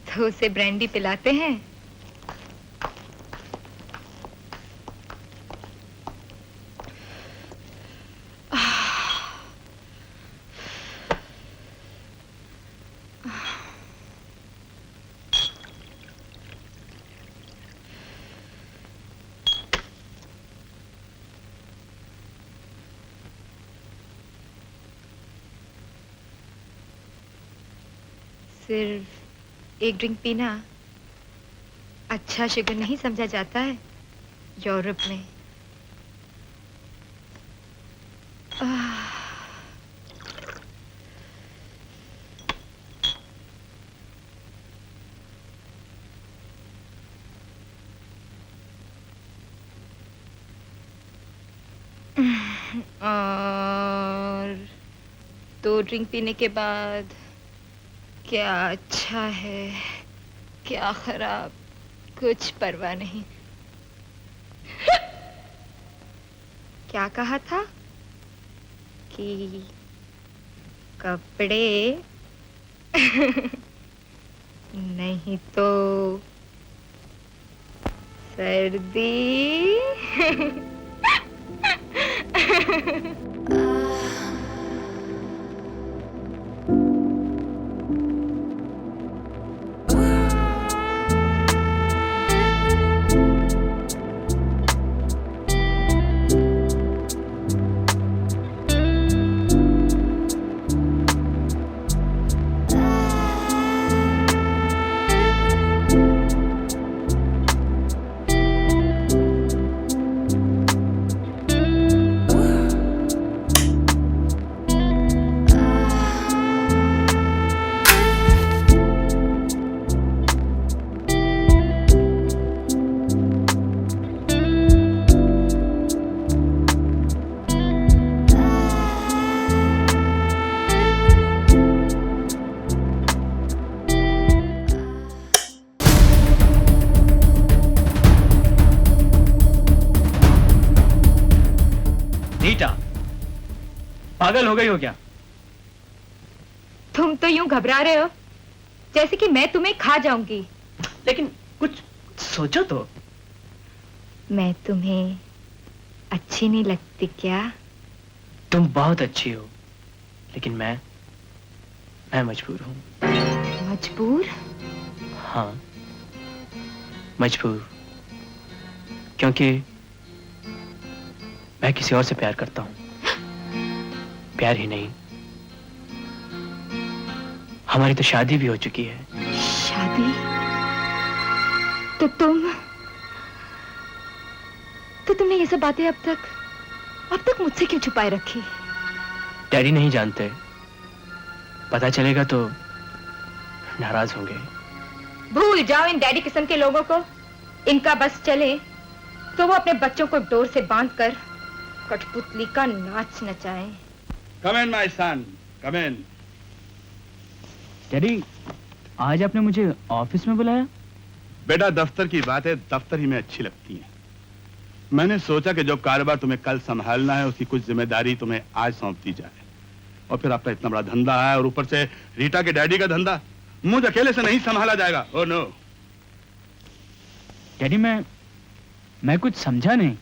तो उसे ब्रांडी पिलाते हैं। सिर्फ एक ड्रिंक पीना अच्छा शुगर नहीं समझा जाता है यूरोप में। और 2 ड्रिंक पीने के बाद क्या अच्छा है क्या खराब, कुछ परवाह नहीं। क्या कहा था कि कपड़े नहीं तो सर्दी।
पागल हो गई हो क्या?
तुम तो यूं घबरा रहे हो जैसे कि मैं तुम्हें खा जाऊंगी।
लेकिन कुछ सोचो तो।
मैं तुम्हें अच्छी नहीं लगती क्या?
तुम बहुत अच्छी हो, लेकिन मैं मजबूर हूँ।
मजबूर?
हाँ, मजबूर, क्योंकि मैं किसी और से प्यार करता हूँ। प्यार ही नहीं, हमारी तो शादी भी हो चुकी है।
शादी? तो तुमने ये सब बातें अब तक मुझसे क्यों छुपाए रखी?
डैडी नहीं जानते, पता चलेगा तो नाराज होंगे।
भूल जाओ इन डैडी किस्म के लोगों को। इनका बस चले तो वो अपने बच्चों को डोर से बांधकर कठपुतली का नाच नचाएं।
Come in, my son. Come in.
Daddy, आज आपने मुझे ऑफिस में बुलाया?
बेटा, दफ्तर की बातें दफ्तर ही में अच्छी लगती हैं। मैंने सोचा कि जो कारोबार तुम्हें कल संभालना है उसकी कुछ जिम्मेदारी तुम्हें आज सौंप दी जाए। और फिर आपका इतना बड़ा धंधा है और ऊपर से रीटा के डैडी का धंधा, मुझ अकेले से नहीं संभाला जाएगा। Oh no.
डैडी, मैं कुछ समझा नहीं।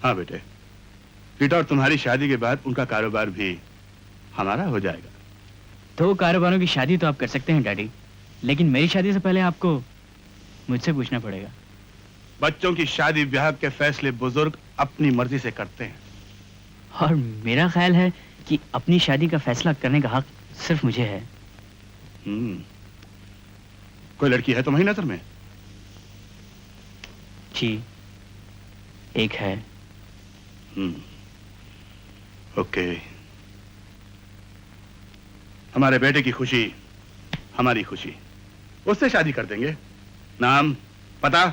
हाँ बेटे, रीटा और तुम्हारी शादी के बाद उनका कारोबार भी हमारा हो जाएगा।
दो कारोबारों की शादी तो आप कर सकते हैं डैडी, लेकिन मेरी शादी से पहले आपको मुझसे पूछना पड़ेगा।
बच्चों की शादी ब्याह के फैसले बुजुर्ग अपनी मर्जी से करते हैं।
और मेरा ख्याल है कि अपनी शादी का फैसला करने का हक सिर्फ मुझे है।
कोई लड़की है तुम्हारी नजर में?
जी, एक है।
ओके। हमारे बेटे की खुशी हमारी खुशी, उससे शादी कर देंगे। नाम पता?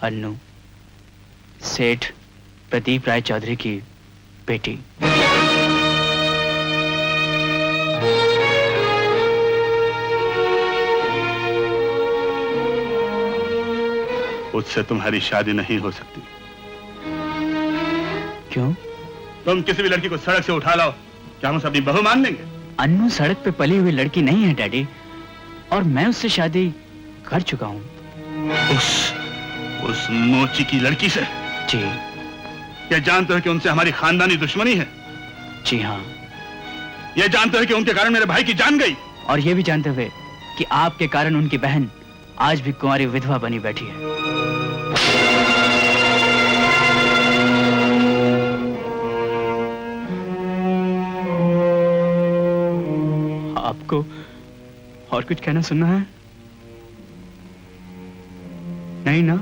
अन्नू, सेठ प्रदीप राय चौधरी की बेटी।
उससे तुम्हारी शादी नहीं हो सकती।
क्यों?
तुम किसी भी लड़की को सड़क से उठा लाओ, क्या हम उसे अपनी बहू मान लेंगे?
अन्नू सड़क पे पली हुई लड़की नहीं है डैडी, और मैं उससे शादी कर चुका हूँ।
उस मोची की लड़की से?
जी।
क्या जानते हो कि उनसे हमारी खानदानी दुश्मनी है?
जी हाँ।
यह जानते हो कि उनके कारण मेरे भाई की जान गई?
और ये भी जानते हुए कि आपके कारण उनकी बहन आज भी कुंवारी विधवा बनी बैठी है। आपको और कुछ कहना सुनना है? नहीं ना?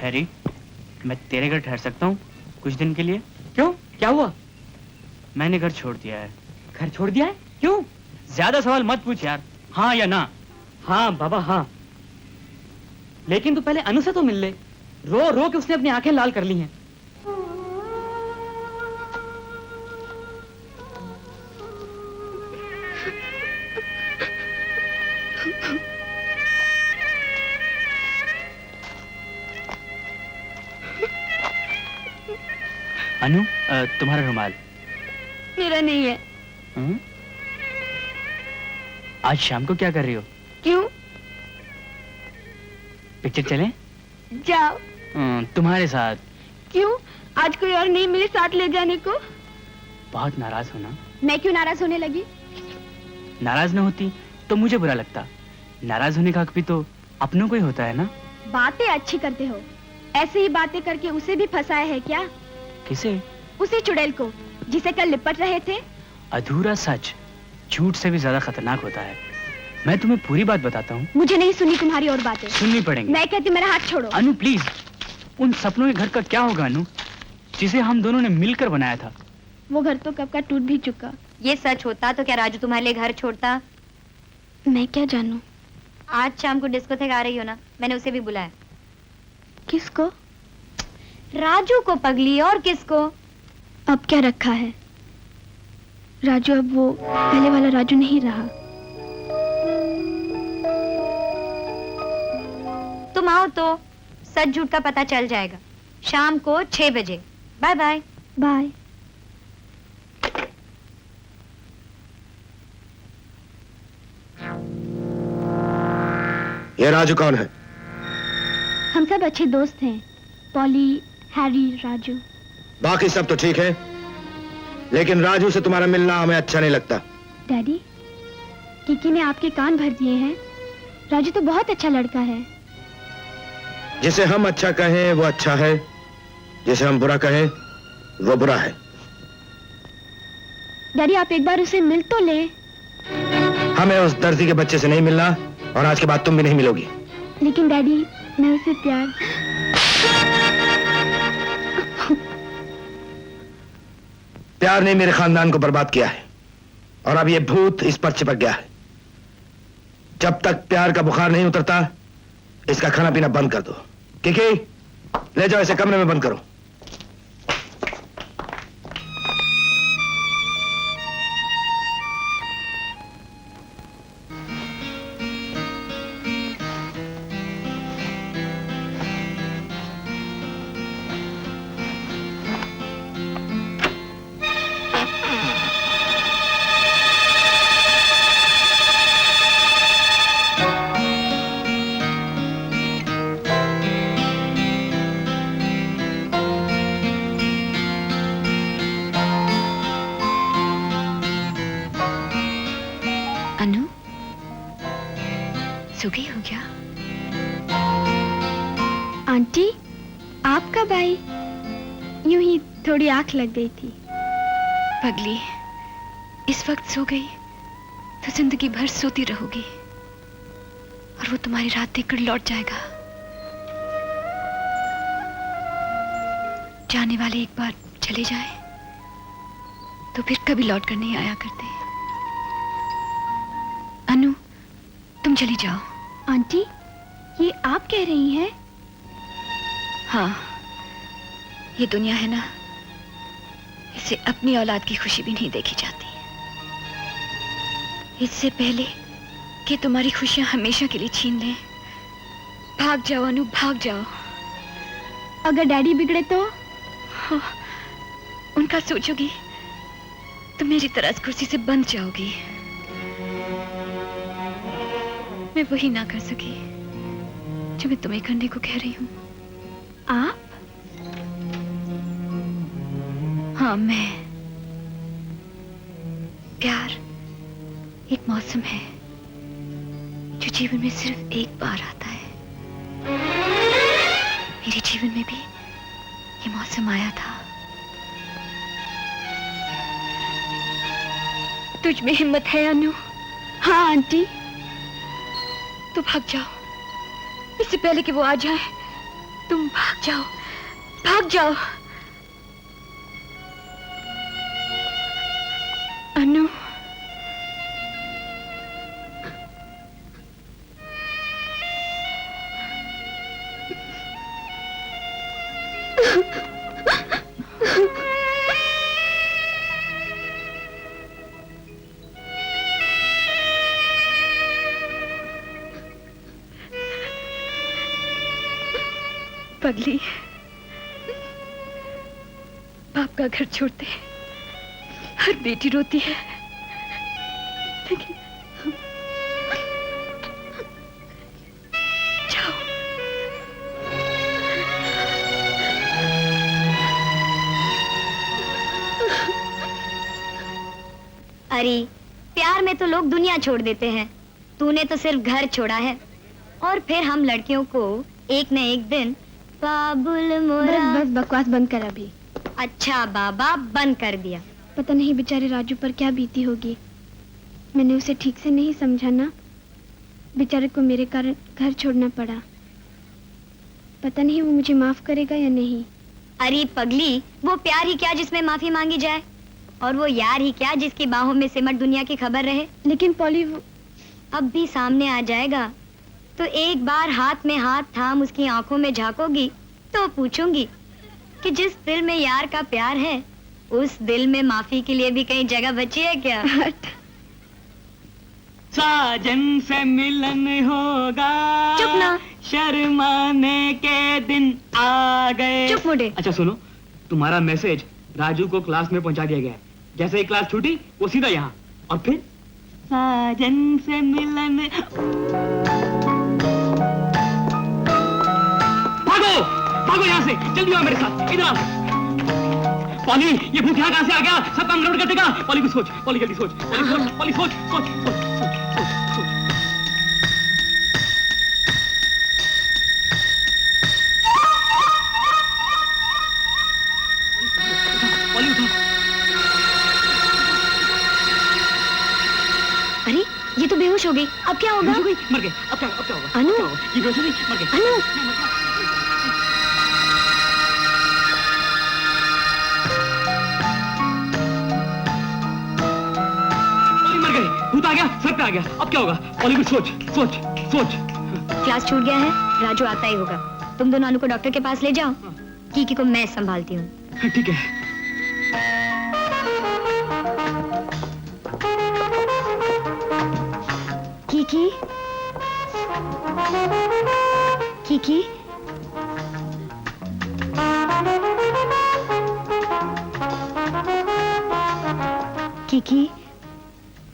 हैरी, मैं तेरे घर ठहर सकता हूँ कुछ दिन के लिए?
क्यों, क्या हुआ?
मैंने घर छोड़ दिया है।
घर छोड़ दिया है? क्यों?
ज्यादा सवाल मत पूछ यार, हाँ या ना?
हाँ बाबा हाँ, लेकिन तू पहले अनु से तो मिल ले। रो रो के उसने अपनी आंखें लाल कर ली हैं।
अनु, तुम्हारा रुमाल।
मेरा नहीं है।
आज शाम को क्या कर रही हो?
क्यों?
पिक्चर चलें?
जाओ।
तुम्हारे साथ।
क्यों? आज कोई और नहीं मिले साथ ले जाने को?
बहुत नाराज हो ना?
मैं क्यों नाराज होने लगी?
नाराज न होती तो मुझे बुरा लगता। नाराज होने का हक भी तो अपनों को ही होता है ना?
बातें अच्छी करते हो, ऐसे ही बातें करके उसे भी फंसाया है क्या?
किसे?
उसी चुड़ैल को जिसे कल लिपट रहे थे।
अधूरा सच झूठ से भी ज्यादा खतरनाक होता है। मैं तुम्हें पूरी बात बताता हूँ।
मुझे नहीं सुननी तुम्हारी और बातें।
सुननी पड़ेंगी।
मैं कहती मेरा हाथ छोड़ो।
अनु प्लीज, उन सपनों के घर का क्या होगा अनु, जिसे हम दोनों ने मिलकर बनाया था?
वो घर तो कब का टूट भी चुका।
ये सच होता तो क्या राजू तुम्हारे लिए घर छोड़ता?
मैं क्या जानूं।
आज शाम को डिस्कोथेक आ रही हो ना, मैंने उसे भी बुलाया।
किसको?
राजू को पगली, और किसको?
अब क्या रखा है? राजू अब वो पहले वाला राजू नहीं रहा।
तुम आओ तो सच झूठ का पता चल जाएगा। शाम को 6 बजे। Bye bye.
बाय।
ये राजू कौन है?
हम सब अच्छे दोस्त हैं। Polly, Harry, Raju.
बाकी सब तो ठीक है, लेकिन राजू से तुम्हारा मिलना हमें अच्छा नहीं लगता।
डैडी, किकी ने आपके कान भर दिए हैं। राजू तो बहुत अच्छा लड़का है।
जिसे हम अच्छा कहें वो अच्छा है, जिसे हम बुरा कहें वो बुरा है।
डैडी, आप एक बार उसे मिल तो ले।
हमें उस दर्जी के बच्चे से नहीं मिलना, और आज के बाद तुम भी नहीं मिलोगी।
लेकिन डैडी, मैं उसे प्यार।
प्यार ने मेरे खानदान को बर्बाद किया है, और अब ये भूत इस पर चिपक गया है। जब तक प्यार का बुखार नहीं उतरता, इसका खाना पीना बंद कर दो। किकी, ले जाओ इसे कमरे में बंद करो।
सो गई हो क्या?
आंटी, आप कब आई? यूं ही थोड़ी आंख लग गई थी।
पगली, इस वक्त सो गई तो जिंदगी भर सोती रहोगी, और वो तुम्हारी रात देखकर लौट जाएगा। जाने वाले एक बार चले जाए तो फिर कभी लौट कर नहीं आया करते। अनु, तुम चली जाओ।
आंटी, ये आप कह रही हैं?
हाँ, ये दुनिया है ना, इसे अपनी औलाद की खुशी भी नहीं देखी जाती। इससे पहले कि तुम्हारी खुशियां हमेशा के लिए छीन लें, भाग जाओ अनु, भाग जाओ।
अगर डैडी बिगड़े तो?
हाँ, उनका सोचोगी तो मेरी तरह कुर्सी से बंध जाओगी। मैं वही ना कर सकी जो मैं तुम्हें करने को कह रही हूँ।
आप?
हाँ, मैं। प्यार एक मौसम है जो जीवन में सिर्फ एक बार आता है। मेरे जीवन में भी ये मौसम आया था। तुझ में हिम्मत है अनु?
हाँ आंटी।
तो भाग जाओ, इससे पहले कि वो आ जाए। तुम भाग जाओ, भाग जाओ। अनु, पगली, बाप का घर छोड़ते हर बेटी रोती है, लेकिन जाओ।
अरे, प्यार में तो लोग दुनिया छोड़ देते हैं, तूने तो सिर्फ घर छोड़ा है। और फिर हम लड़कियों को एक न एक दिन बाबुल मोरा।
बस बकवास बंद कर अभी।
अच्छा बाबा, बंद कर दिया।
पता नहीं बेचारे राजू पर क्या बीती होगी। मैंने उसे ठीक से नहीं समझा ना, बेचारे को मेरे कारण घर छोड़ना पड़ा। पता नहीं वो मुझे माफ करेगा या नहीं।
अरे पगली, वो प्यार ही क्या जिसमें माफी मांगी जाए, और वो यार ही क्या जिसकी बाहों में सिमट दुनिया की खबर रहे।
लेकिन पॉली, वो
अब भी सामने आ जाएगा तो एक बार हाथ में हाथ थाम उसकी आंखों में झांकोगी तो पूछूंगी कि जिस दिल में यार का प्यार है उस दिल में माफी के लिए भी कहीं जगह बची है क्या?
साजन से मिलन होगा,
चुप ना।
शर्माने के दिन आ गए।
चुप मुड़े।
अच्छा सुनो, तुम्हारा मैसेज राजू को क्लास में पहुंचा दिया गया है। जैसे ही क्लास छूटी वो सीधा यहाँ, और फिर साजन से मिलन। भागो भागो यहाँ से, जल्दी आओ मेरे साथ, इधर आओ। पॉली, ये भूत यहाँ कहाँ से आ गया? सब काम गड़बड़ कर देगा। पॉली को सोच, पॉली जल्दी सोच, पॉली सोच, पॉली सोच, सोच, सोच, सोच, सोच। पॉली उठो।
अरे ये तो बेहोश हो गई, अब क्या होगा?
मर गए, अब क्या होगा?
अनु,
ये बेहोश हो गई, मर गए।
अनु,
भूत आ गया, सर पे आ गया, अब क्या होगा? पॉली कुछ सोच, सोच, सोच।
क्लास छूट गया है, राजू आता ही होगा। तुम दोनों अनु को डॉक्टर के पास ले जाओ, कीकी को मैं संभालती हूँ।
ठीक है।
कीकी, कीकी, कीकी,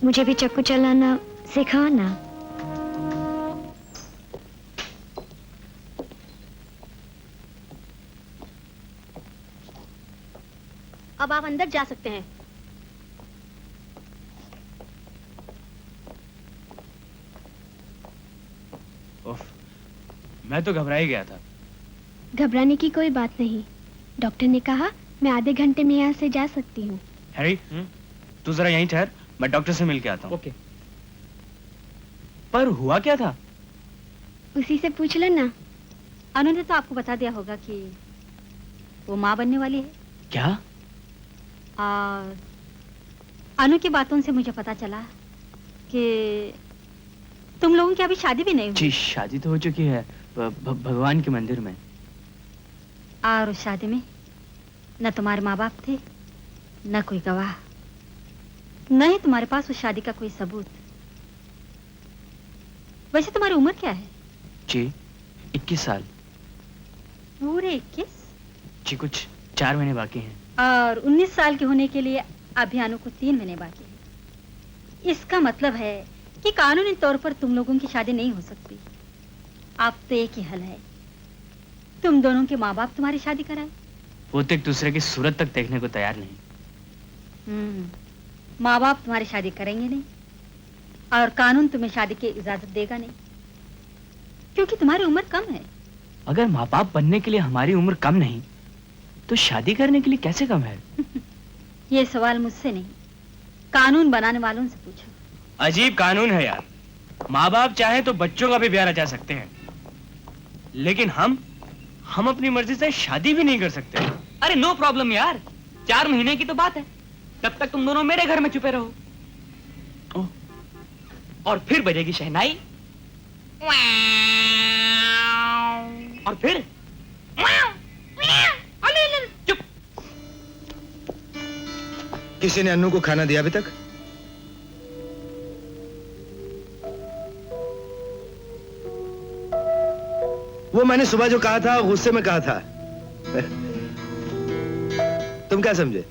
मुझे भी चक्कू चलाना सिखाओ ना।
अब आप अंदर जा सकते हैं।
उफ, मैं तो घबरा ही गया था।
घबराने की कोई बात नहीं। डॉक्टर ने कहा मैं आधे घंटे में यहाँ से जा सकती हूँ।
हैरी, तू जरा यहीं ठहर, मैं डॉक्टर से मिल के आता हूँ।
ओके।
पर हुआ क्या था?
उसी से पूछ लो ना।
अनु ने तो आपको बता दिया होगा कि वो माँ बनने वाली है।
क्या?
और अनु की बातों से मुझे पता चला कि तुम लोगों की अभी शादी भी नहीं हुई।
जी, शादी तो हो चुकी है भगवान के मंदिर में।
और उस शादी में न तुम्हारे माँ बाप थे, न कोई गवाह, न ही तुम्हारे पास उस शादी का कोई सबूत। वैसे तुम्हारी उम्र क्या है?
जी, 21 साल।
पूरे 21?
जी, कुछ 4 महीने बाकी हैं।
और 19 साल के होने के लिए अभी अनु को 3 महीने बाकी है। इसका मतलब है कि कानूनी तौर पर तुम लोगों की शादी नहीं हो सकती। अब तो एक ही हल है, तुम दोनों के माँ बाप तुम्हारी शादी कराए।
वो तो एक दूसरे की सूरत तक देखने को तैयार नहीं।
माँ बाप तुम्हारी शादी करेंगे नहीं, और कानून तुम्हें शादी की इजाजत देगा नहीं, क्योंकि तुम्हारी उम्र कम है।
अगर माँ बाप बनने के लिए हमारी उम्र कम नहीं, तो शादी करने के लिए कैसे कम है?
ये सवाल मुझसे नहीं, कानून बनाने वालों से पूछो।
अजीब कानून है यार। माँ बाप चाहे तो बच्चों का भी ब्याह रचा सकते हैं, लेकिन हम अपनी मर्जी से शादी भी नहीं कर सकते।
अरे नो प्रॉब्लम यार, 4 महीने की तो बात है। तब तक तुम दोनों मेरे घर में छुपे रहो। और फिर बजेगी शहनाई, और फिर चुप।
किसी ने अन्नू को खाना दिया अभी तक? वो मैंने सुबह जो कहा था गुस्से में कहा था। तुम क्या समझे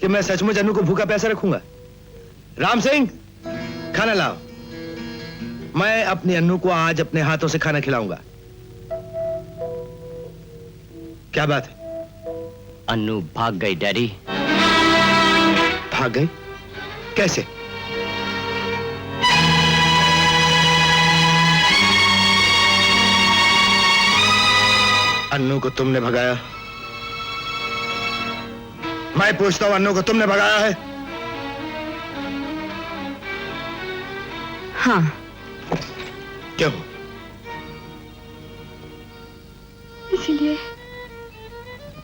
कि मैं सचमुच अन्नू को भूखा प्यासा रखूंगा? राम सिंह, खाना लाओ। मैं अपनी अन्नू को आज अपने हाथों से खाना खिलाऊंगा। क्या बात है?
अन्नू भाग गई डैडी।
भाग गई? कैसे? अन्नू को तुमने भगाया? मैं पूछता हूं, अन्नू को तुमने भगाया है?
हाँ।
क्यों?
इसलिए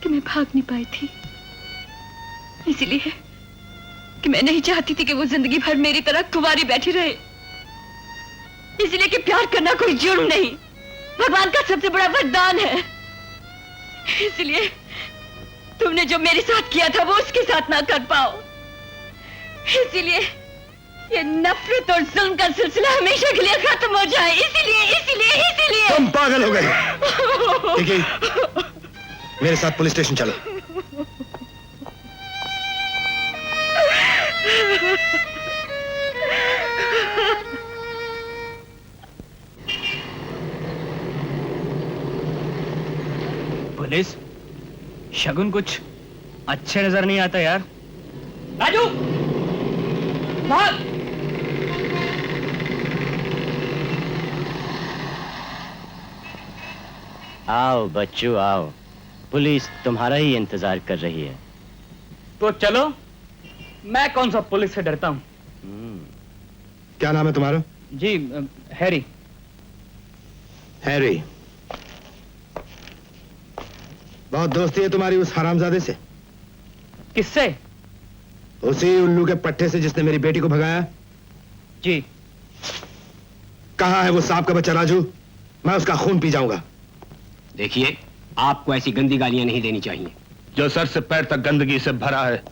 कि मैं भाग नहीं पाई थी, इसलिए कि मैं नहीं चाहती थी कि वो जिंदगी भर मेरी तरह कुंवारी बैठी रहे, इसलिए कि प्यार करना कोई जुर्म नहीं, भगवान का सबसे बड़ा वरदान है। इसलिए तुमने जो मेरे साथ किया था वो उसके साथ ना कर पाओ, इसीलिए ये नफरत और जुल्म का सिलसिला हमेशा के लिए खत्म हो जाए। इसीलिए
तुम पागल हो गए। ठीक है, मेरे साथ पुलिस स्टेशन चलो।
पुलिस? शगुन कुछ अच्छे नजर नहीं आता यार।
राजू, भाग!
आओ बच्चू आओ, पुलिस तुम्हारा ही इंतजार कर रही है।
तो चलो, मैं कौन सा पुलिस से डरता हूँ।
क्या नाम है तुम्हारा?
जी हैरी।
हैरी, बहुत दोस्ती है तुम्हारी उस हरामजादे से?
किससे?
उसी उल्लू के पट्टे से जिसने मेरी बेटी को भगाया।
जी।
कहाँ है वो सांप का बच्चा राजू? मैं उसका खून पी जाऊंगा।
देखिए, आपको ऐसी गंदी गालियां नहीं देनी चाहिए।
जो सर से पैर तक गंदगी से भरा है,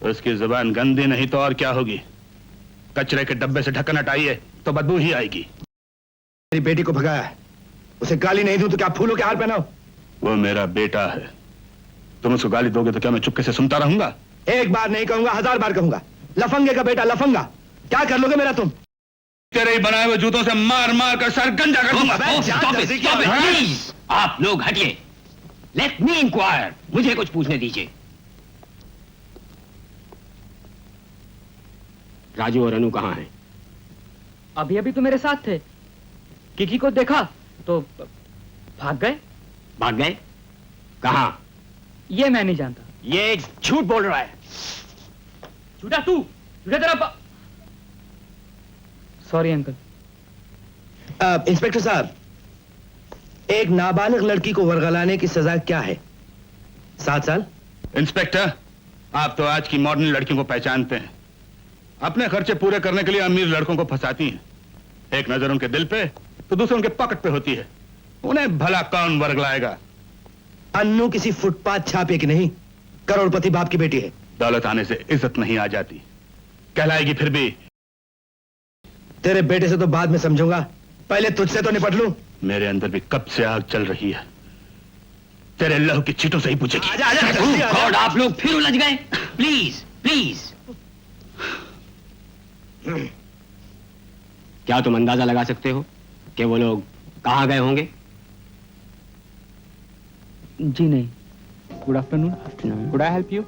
उसकी जुबान गंदी नहीं तो और क्या होगी? कचरे के डब्बे से ढक्कन हटाइए तो बदबू ही आएगी।
मेरी बेटी को भगाया है, उसे गाली नहीं दूं तो क्या फूलों के हार पहनाओ?
वो मेरा बेटा है, तुम उसको गाली दोगे तो क्या मैं चुपके से सुनता रहूंगा?
एक बार नहीं कहूंगा, 1000 बार कहूंगा। लफंगे का बेटा लफंगा, क्या कर लोगे मेरा तुम?
तेरे ही बनाए हुए जूतों से मार मार कर सर गंजा कर दूंगा।
प्लीज, आप लोग हटिए। लेट मी इंक्वायर, मुझे कुछ पूछने दीजिए। राजू और अनु कहाँ हैं?
अभी अभी तो मेरे साथ थे। किकी को देखा तो भाग गए।
भाग गए? कहाँ?
ये मैं नहीं जानता।
ये झूठ बोल रहा है।
झूठा तू, झूठा तेरा सॉरी अंकल।
इंस्पेक्टर साहब, एक नाबालिग लड़की को वर्गलाने की सजा क्या है? 7 साल।
इंस्पेक्टर, आप तो आज की मॉडर्न लड़कियों को पहचानते हैं। अपने खर्चे पूरे करने के लिए अमीर लड़कों को फंसाती हैं। एक नजर उनके दिल पे तो दूसरी उनके पॉकेट पे होती है। उन्हें भला कौन वर्गलाएगा?
अन्नू किसी फुटपाथ छापे की नहीं, करोड़पति बाप की बेटी है।
दौलत आने से इज्जत नहीं आ जाती, कहलाएगी फिर भी।
तेरे बेटे से तो बाद में समझूंगा, पहले तुझसे तो निपट लूं।
मेरे अंदर भी कब से आग चल रही है, तेरे लहू की चीटों से ही पूछेगी।
गॉड, आप लोग फिर उलझ गए। Please please. क्या तुम अंदाजा लगा सकते हो कि वो लोग कहां गए होंगे?
जी नहीं।
Good afternoon. Good I help you?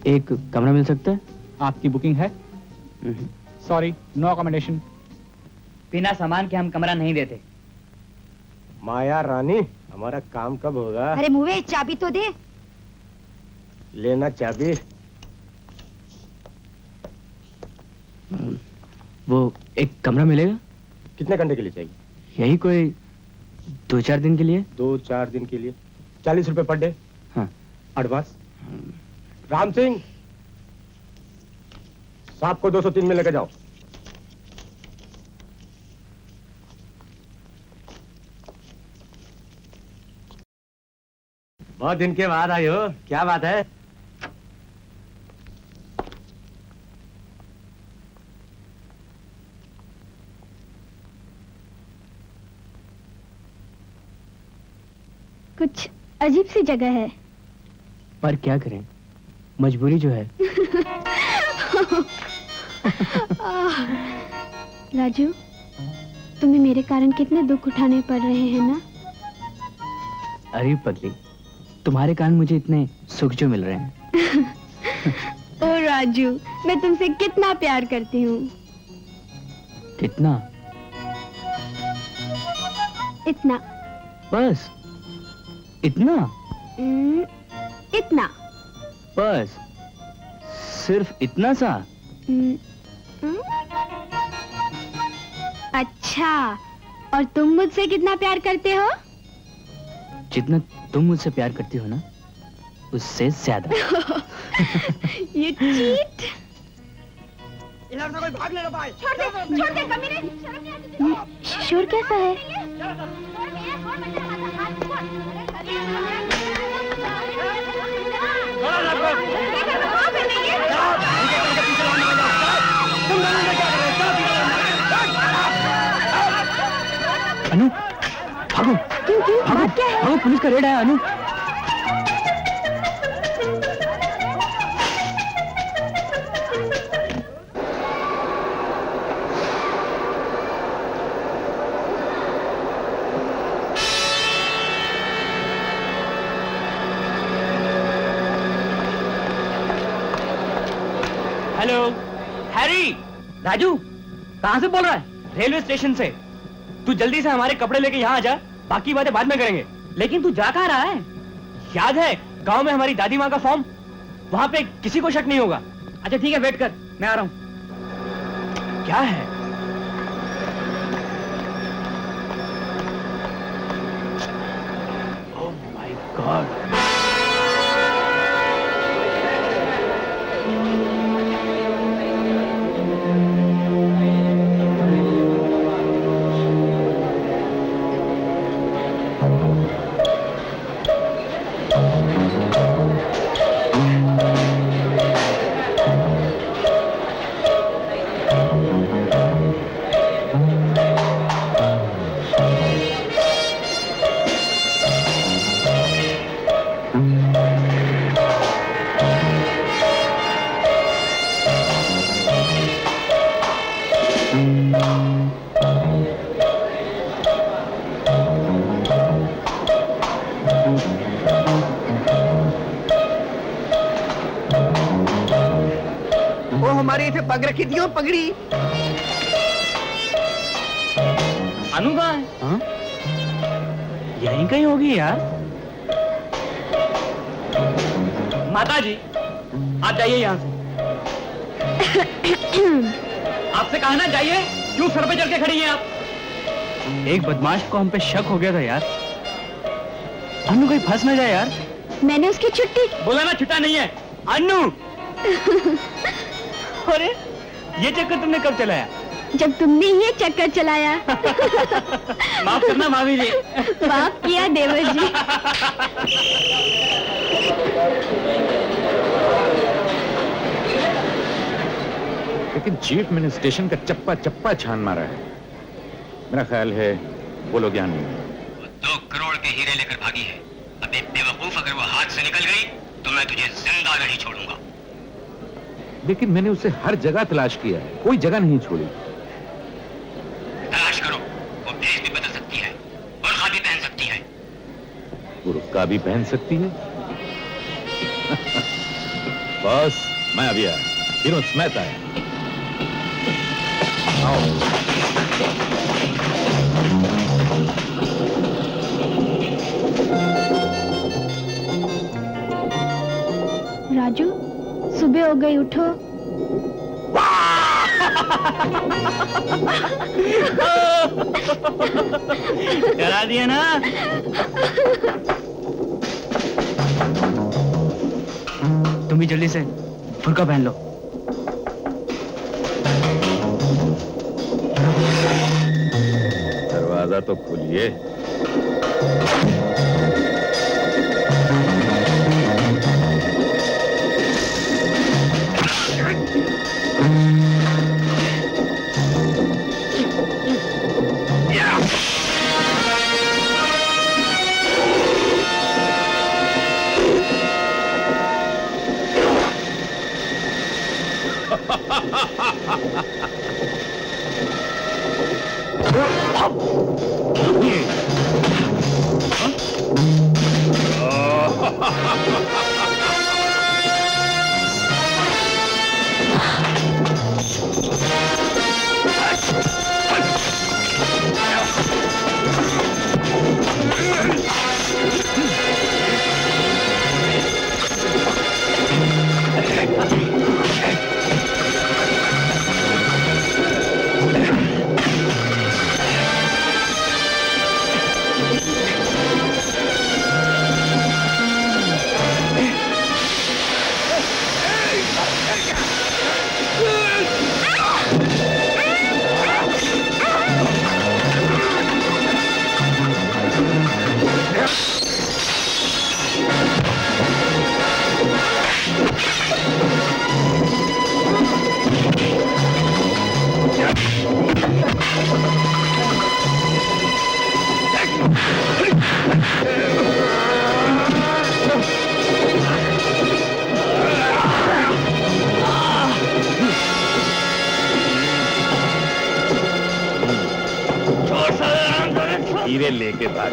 एक कमरा मिल सकता है?
आपकी बुकिंग है? Sorry, no accommodation.
बिना सामान के हम कमरा नहीं देते।
माया रानी, हमारा काम कब होगा?
अरे मुवे, चाबी तो दे।
लेना चाबी।
वो एक कमरा मिलेगा?
कितने घंटे के लिए चाहिए?
यही कोई 2-4 दिन के लिए।
2-4 दिन के लिए 40 रुपए पर डे।
हाँ।
एडवांस। राम सिंह, साहब को 203 में लेकर जाओ। बहुत दिन के बाद आई हो, क्या बात है?
कुछ अजीब सी जगह है।
पर क्या करें, मजबूरी जो है।
राजू, तुम्हें मेरे कारण कितने दुख उठाने पड़ रहे हैं ना?
अरे पगली, तुम्हारे कारण मुझे इतने सुख जो मिल रहे हैं।
ओ राजू, मैं तुमसे कितना प्यार करती हूँ।
कितना?
इतना।
बस इतना?
इतना।
बस सिर्फ इतना सा?
अच्छा, और तुम मुझसे कितना प्यार करते हो?
जितना तुम मुझसे प्यार करती हो ना, उससे ज्यादा।
ये चीट।
इधर से कोई भाग ले लो भाई।
छोड़ दे कमीने। शोर कैसा है?
अनु भागो
क्यों क्यों
भागो
बात क्या है?
भागो, पुलिस का रेड है अनु। Hello Harry. राजू कहाँ से बोल रहा है? रेलवे स्टेशन से। तू जल्दी से हमारे कपड़े लेके यहाँ आ जा, बाकी बातें बाद में करेंगे। लेकिन तू जा कहाँ रहा है? याद है गांव में हमारी दादी माँ का फॉर्म? वहां पे किसी को शक नहीं होगा। अच्छा ठीक है, वेट कर, मैं आ रहा हूं। क्या है? Oh my God.
वो हमारे इथे पग रखी थी, पगड़ी।
अनु कहाँ है? हाँ? यहीं कहीं होगी यार। माता जी आप जाइए यहाँ से। आपसे कहा ना जाइए, क्यों सर पे चढ़ के खड़ी हैं आप? एक बदमाश को हम पे शक हो गया था यार। अनु कहीं फंस ना जाए यार।
मैंने उसकी छुट्टी।
बोला ना छुट्टा नहीं है अनु। अरे ये चक्कर तुमने कब चलाया?
जब तुमने ये चक्कर चलाया।
माफ करना मामी जी।
माफ किया देवर जी।
लेकिन चीफ मैंने स्टेशन का चप्पा चप्पा छान मारा है। मेरा ख्याल है वो लोग यहाँ नहीं।
2 करोड़ के हीरे लेकर भागी है। अबे बेवकूफ, अगर वो हाथ से निकल गई तो मैं तुझे जिंदा नहीं छोड़ूंगा।
लेकिन मैंने उसे हर जगह तलाश किया है, कोई जगह नहीं छोड़ी।
तलाश करो, वो भेष भी बदल सकती है, बुर्का भी पहन सकती है।
बुर्का भी पहन सकती है? बॉस मैं अभी आया, हीरो स्मिथ आया।
राजू सुबह हो गई, उठो।
डरा दिया ना। तुम भी जल्दी से बुर्का पहन लो।
दरवाजा तो खोलिए। हीरे लेके भाग।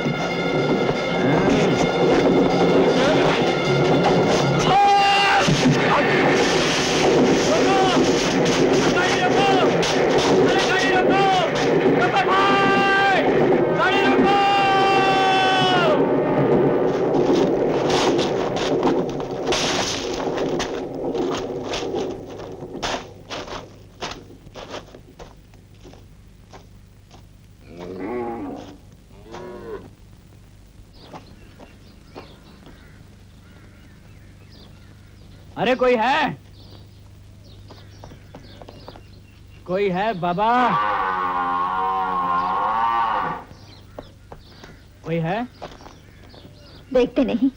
अरे कोई है? कोई है बाबा? कोई है?
देखते नहीं,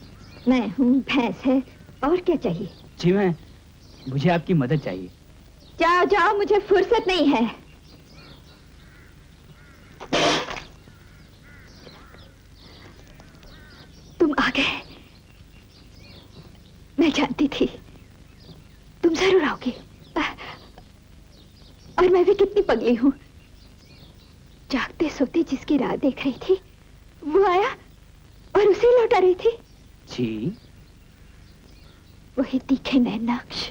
मैं हूँ, भैंस है, और क्या चाहिए?
जी मुझे आपकी मदद चाहिए।
जाओ जाओ, मुझे फुर्सत नहीं है। तुम आ गए। मैं जानती थी तुम जरूर आओगे। और मैं भी कितनी पगली हूँ। जागते सोते जिसकी राह देख रही थी वो आया और उसे लौटा रही थी।
जी
वही तीखे नैनाक्ष,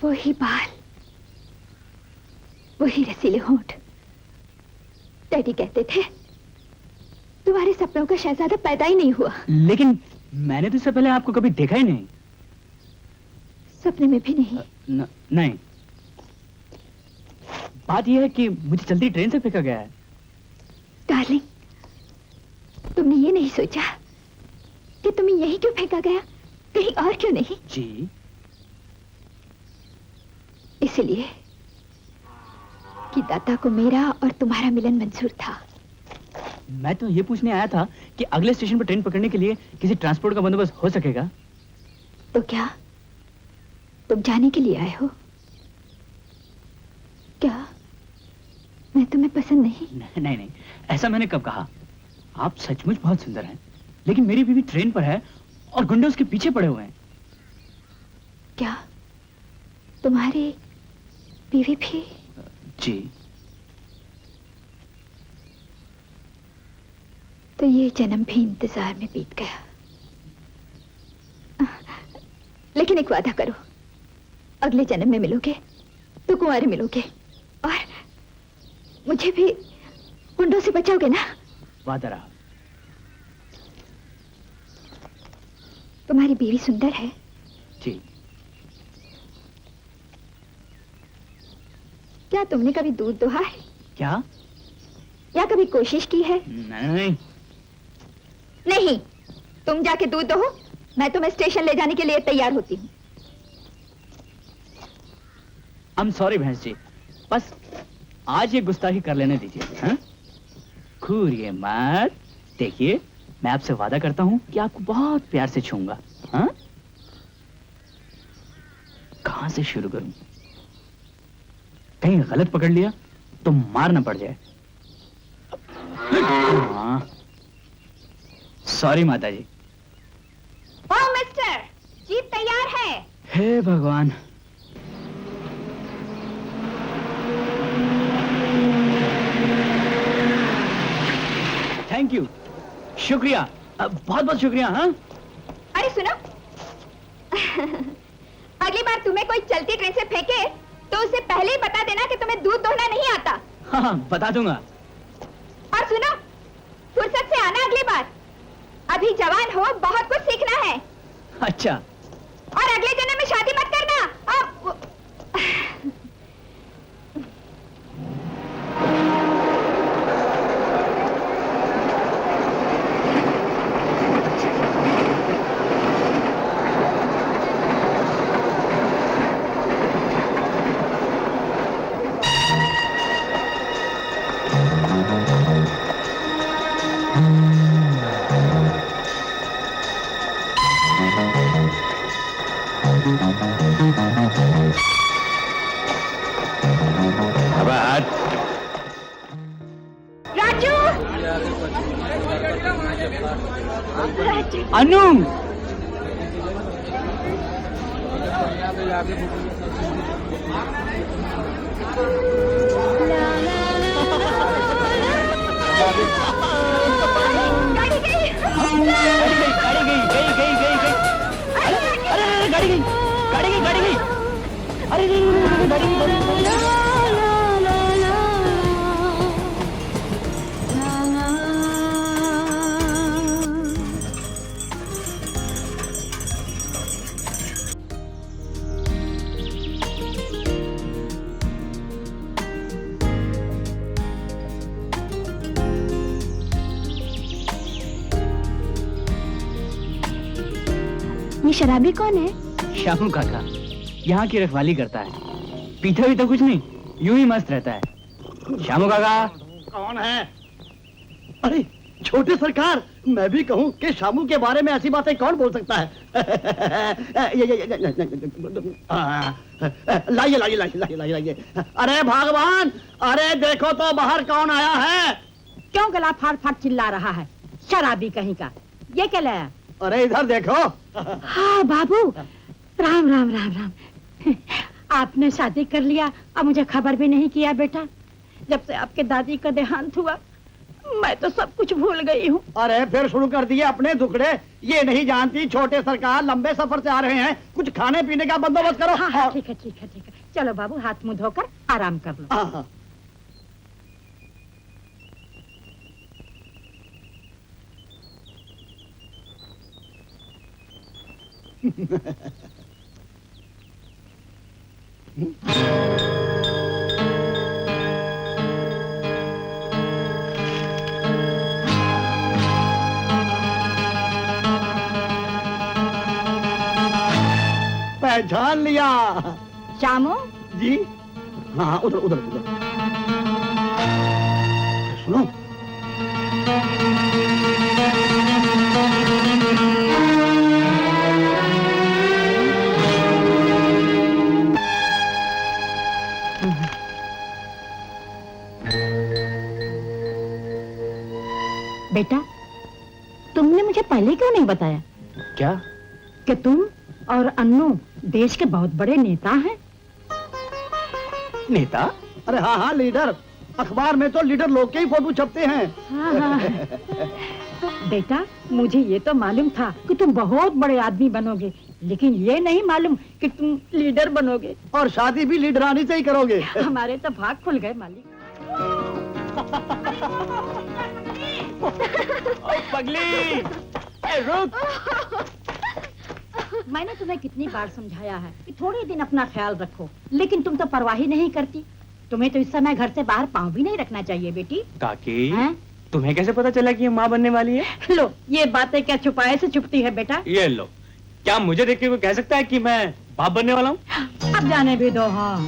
वही बाल, वही रसीले होंठ। डैडी कहते थे तुम्हारे सपनों का शहजादा पैदा ही नहीं हुआ।
लेकिन मैंने तो इससे पहले आपको कभी देखा ही नहीं।
सपने में भी नहीं।
नहीं। बात यह है कि मुझे चलती ट्रेन से फेंका गया है।
डार्लिंग, तुमने ये नहीं सोचा कि तुम्हें यही क्यों फेंका गया, कहीं और क्यों नहीं?
जी
इसलिए कि दाता को मेरा और तुम्हारा मिलन मंजूर था।
मैं तो ये पूछने आया था कि अगले स्टेशन पर ट्रेन पकड़ने के लिए किसी ट्रांसपोर्ट का बंदोबस्त हो सकेगा?
तो क्या तुम जाने के लिए आए हो? क्या मैं तुम्हें पसंद नहीं?
नहीं, ऐसा मैंने कब कहा? आप सचमुच बहुत सुंदर हैं, लेकिन मेरी बीवी ट्रेन पर है और गुंडे उसके पीछे पड़े हुए हैं।
क्या तुम्हारी बीवी भी?
जी।
तो ये जन्म भी इंतजार में बीत गया। लेकिन एक वादा करो, अगले जन्म में मिलोगे तो कुंवारे मिलोगे और मुझे भी गुंडों से बचाओगे ना?
वादा रहा।
तुम्हारी बीवी सुंदर है?
जी।
क्या तुमने कभी दूध दोहा है?
क्या?
या कभी कोशिश की है? नहीं, तुम जाके दूध दो, मैं तुम्हें स्टेशन ले जाने के लिए तैयार होती हूँ।
I'm sorry भैंस जी, बस आज ये गुस्ताखी कर लेने दीजिए। हाँ? घूरिए मत। देखिए, मैं आपसे वादा करता हूँ कि आपको बहुत प्यार से छूंगा। हाँ? कहाँ से शुरू करूं? कहीं गलत पकड़ लिया तो मार न पड़ जाए। हाँ। सॉरी माता जी।
ओ मिस्टर, जीप तैयार है।
हे भगवान। थैंक यू, शुक्रिया, बहुत बहुत शुक्रिया। हाँ?
अरे सुनो, अगली बार तुम्हें कोई चलती ट्रेन से फेंके तो उसे पहले ही बता देना कि तुम्हें दूध दोहना नहीं आता।
हाँ, बता दूंगा।
और सुनो, फुर्सत से आना अगली बार। अभी जवान हो, बहुत कुछ सीखना है।
अच्छा।
और अगले जन्म में शादी मत करना। अब
अनु,
शराबी कौन है?
श्यामू काका यहाँ की रखवाली करता है। पीता भी तो कुछ नहीं, यूं ही मस्त रहता है। श्यामू काका।
कौन है? अरे छोटे सरकार, मैं भी कहूँ कि शामू के बारे में ऐसी बातें कौन बोल सकता है? लाइए लाइए लाइए लाइए लाइए। अरे भगवान, अरे देखो तो बाहर कौन आया है?
क्यों गला फाड़ फाड़ चिल्ला रहा है? शराबी कहीं का। ये क्या लाया?
अरे इधर देखो।
हाँ बाबू, राम राम राम राम। आपने शादी कर लिया और मुझे खबर भी नहीं किया बेटा। जब से आपके दादी का देहांत हुआ मैं तो सब कुछ भूल गई हूँ।
अरे फिर शुरू कर दिए अपने दुखड़े। ये नहीं जानती छोटे सरकार लंबे सफर से आ रहे हैं, कुछ खाने पीने का बंदोबस्त करो।
हाँ हाँ ठीक है ठीक है ठीक है। चलो बाबू हाथ मुंह धोकर आराम कर लो।
हाँ। पहचान लिया।
श्यामू
जी? हाँ उधर उधर उधर। सुनो,
बेटा तुमने मुझे पहले क्यों नहीं बताया?
क्या?
कि तुम और अन्नू देश के बहुत बड़े नेता हैं।
नेता?
अरे हाँ हाँ लीडर। अखबार में तो लीडर लोग के ही फोटो छपते हैं।
हाँ हाँ। बेटा मुझे ये तो मालूम था कि तुम बहुत बड़े आदमी बनोगे, लेकिन ये नहीं मालूम कि तुम लीडर बनोगे
और शादी भी लीडरानी से ही करोगे।
हमारे तो भाग खुल गए मालिक।
पगली, रुक।
मैंने तुम्हें कितनी बार समझाया है कि थोड़े दिन अपना ख्याल रखो, लेकिन तुम तो परवाह ही नहीं करती। तुम्हें तो इस समय घर से बाहर पाँव भी नहीं रखना चाहिए बेटी।
काकी,
हैं?
तुम्हें कैसे पता चला कि ये माँ बनने वाली है?
लो, ये बातें क्या छुपाए से छुपती है बेटा।
ये लो, क्या मुझे देख के कोई कह सकता है कि मैं बाप बनने वाला हूँ?
अब जाने भी दो। हाँ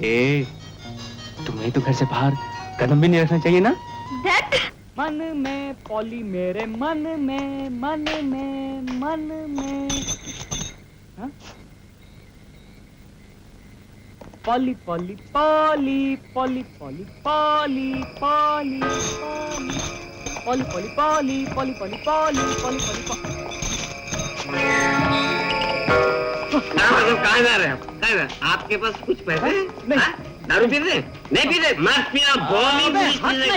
ए, तुम्हें तो घर से बाहर कदम भी नहीं रखना चाहिए ना?
मन में पॉली मेरे मन में मन में मन में। हाँ? Poly poly poly poly poly poly poly poly poly poly poly poly poly poly poly.
कहाँ जा रहे हैं आप? कहाँ जा रहे हैं? आपके पास कुछ पैसे हैं? दारू पी रहे? नहीं पी रहे? मत पीना।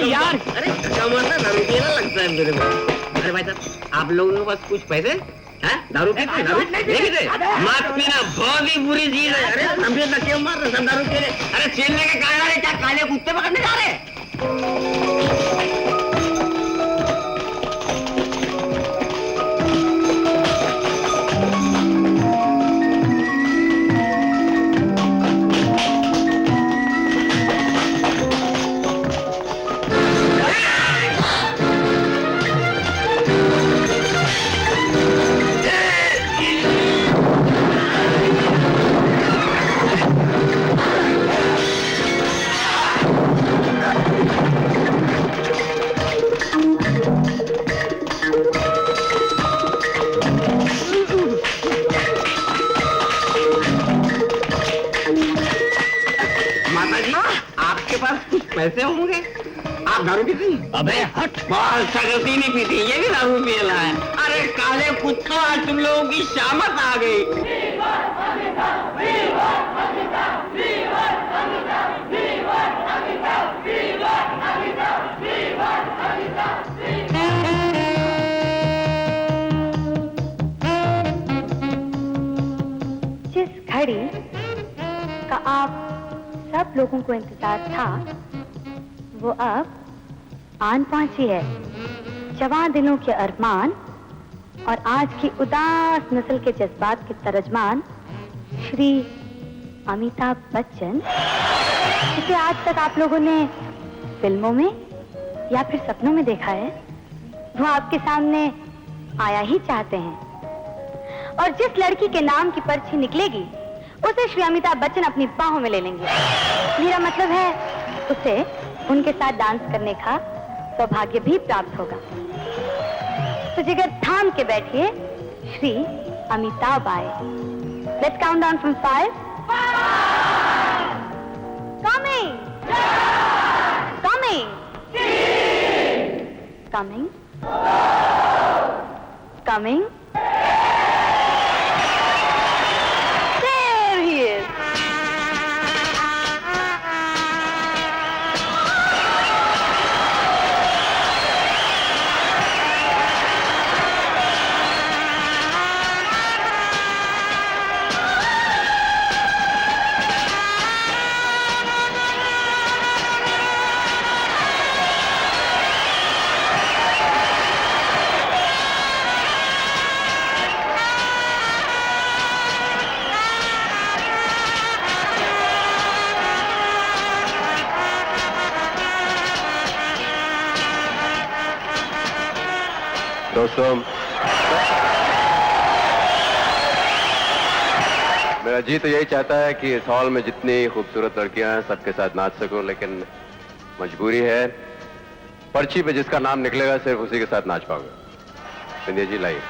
यार अरे मारना दारू पीना लगता है मेरे को। अरे भाई साहब आप लोगों के पास कुछ पैसे हैं? दारू पीते? दारू नहीं पीते? मत पीना, बहुत ही बुरी चीज है। अरे समझे ना क्यों मार रहे? सब दारू पी रहे। अरे चेलने के कहा जा रहे? क्या काले कुत्ते पकड़ने जा रहे? पैसे होंगे? आप दारू पीती? अबे हट! बहुत सकती नहीं पीती, ये भी दारू पीला है। अरे काले कुत्तों, आज तुम लोगों की शामत आ गई।
जिस घड़ी का आप सब लोगों को इंतजार था वो अब आन पहुंची है। जवान दिलों के अरमान और आज की उदास नस्ल के जज्बात के तरजमान श्री अमिताभ बच्चन, जिसे आज तक आप लोगों ने फिल्मों में या फिर सपनों में देखा है, वो आपके सामने आया ही चाहते हैं, और जिस लड़की के नाम की पर्ची निकलेगी उसे श्री अमिताभ बच्चन अपनी बाहों में ले लेंगे। मेरा मतलब है उसे उनके साथ डांस करने का सौभाग्य भी प्राप्त होगा। तो जिगर थाम के बैठिए, श्री अमिताभ आए। Let's count down from 5. Coming! Coming! Coming! Coming! There he is!
दोस्तों, मेरा जी तो यही चाहता है कि इस हॉल में जितनी खूबसूरत लड़कियां हैं सबके साथ नाच सकूं, लेकिन मजबूरी है, पर्ची पे जिसका नाम निकलेगा सिर्फ उसी के साथ नाच पाऊंगा। संजय जी लाइए।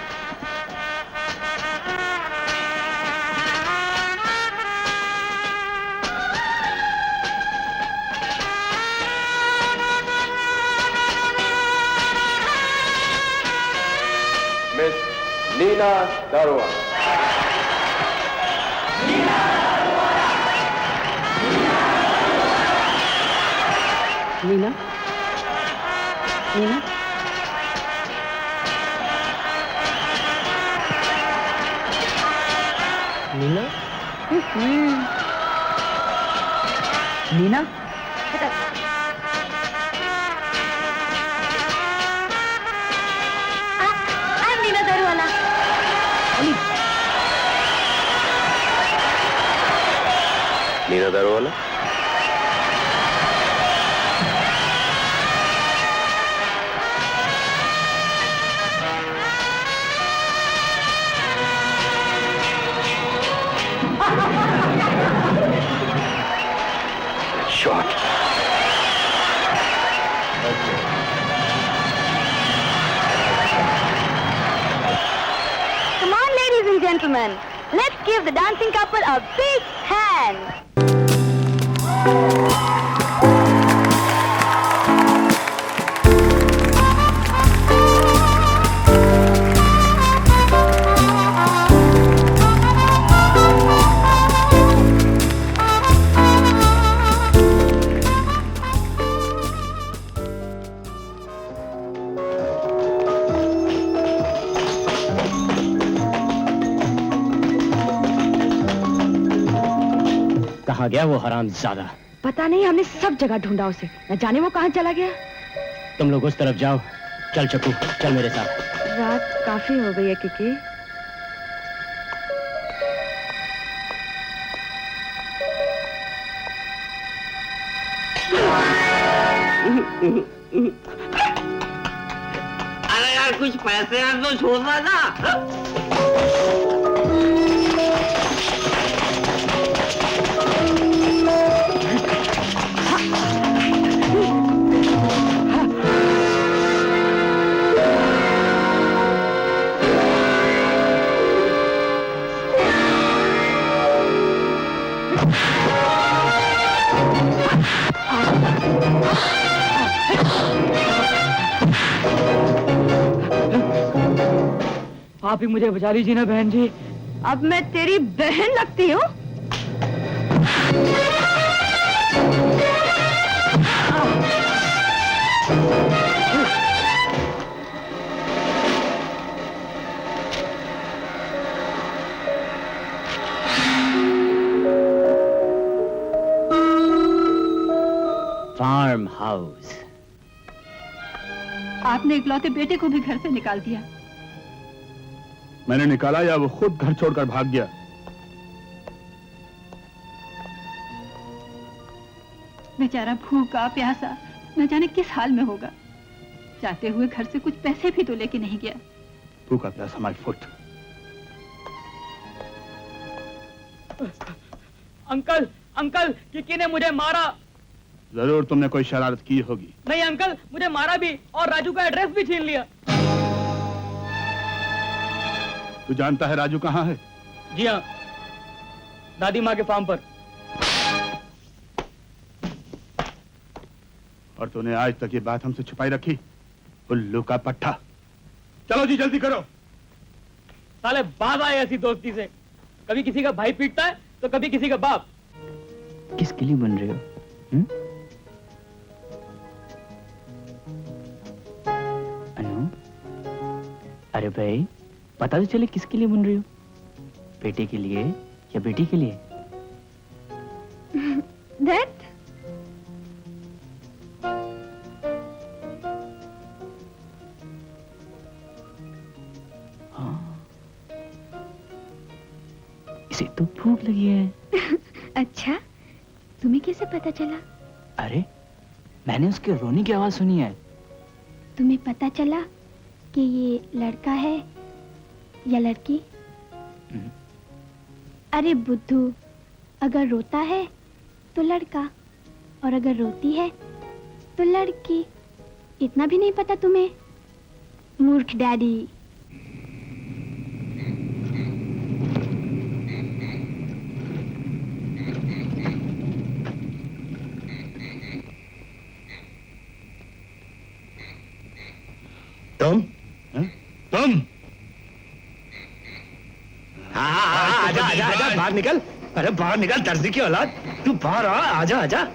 Miss Neena Darua. Neena
Neena
Neena Neena
Neena Daruwala.
Neena Daruwala. Shot.
Come on, ladies and gentlemen, let's give the dancing couple a big hand.
कहाँ गया वो हरामजादा?
पता नहीं, हमने सब जगह ढूंढा उसे, न जाने वो कहाँ चला गया।
तुम लोग उस तरफ जाओ। चल चक्कू, चल मेरे साथ।
रात काफी हो गई है किकी।
अरे यार कुछ पैसे यार तो छोड़ना ना।
आप ही मुझे बचा लीजिए ना बहन जी।
अब मैं तेरी बहन लगती हूँ?
Farm house.
आपने इकलौते बेटे को भी घर से निकाल दिया।
मैंने निकाला या वो खुद घर छोड़कर भाग गया?
बेचारा भूखा प्यासा न जाने किस हाल में होगा। जाते हुए घर से कुछ पैसे भी तो लेके नहीं गया।
भूखा प्यासा माय फुट।
अंकल अंकल किसी ने मुझे मारा।
जरूर तुमने कोई शरारत की होगी।
नहीं अंकल, मुझे मारा भी और राजू का एड्रेस भी छीन लिया।
तू जानता है राजू कहाँ है?
जी हाँ, दादी माँ के फार्म पर।
और तूने आज तक ये बात हमसे छुपाई रखी? उल्लू का पट्टा। चलो जी जल्दी करो।
साले बात आए ऐसी दोस्ती से, कभी किसी का भाई पीटता है तो कभी किसी का बाप।
किसके लिए बन रहे हो? अनु, अरे भाई पता तो चले किसके लिए बन रही हो? बेटे के लिए या बेटी के लिए?
दैट
इसे तो भूख लगी है।
अच्छा, तुम्हें कैसे पता चला?
अरे मैंने उसके रोने की आवाज सुनी है।
तुम्हें पता चला कि ये लड़का है या लड़की? अरे बुद्धू, अगर रोता है तो लड़का और अगर रोती है तो लड़की। इतना भी नहीं पता तुम्हें? मूर्ख डैडी।
तुम हाँ, आजा आजा आजा, बाहर निकल। अरे बाहर निकल दर्जी की औलाद, तू बाहर आ, आजा आजा।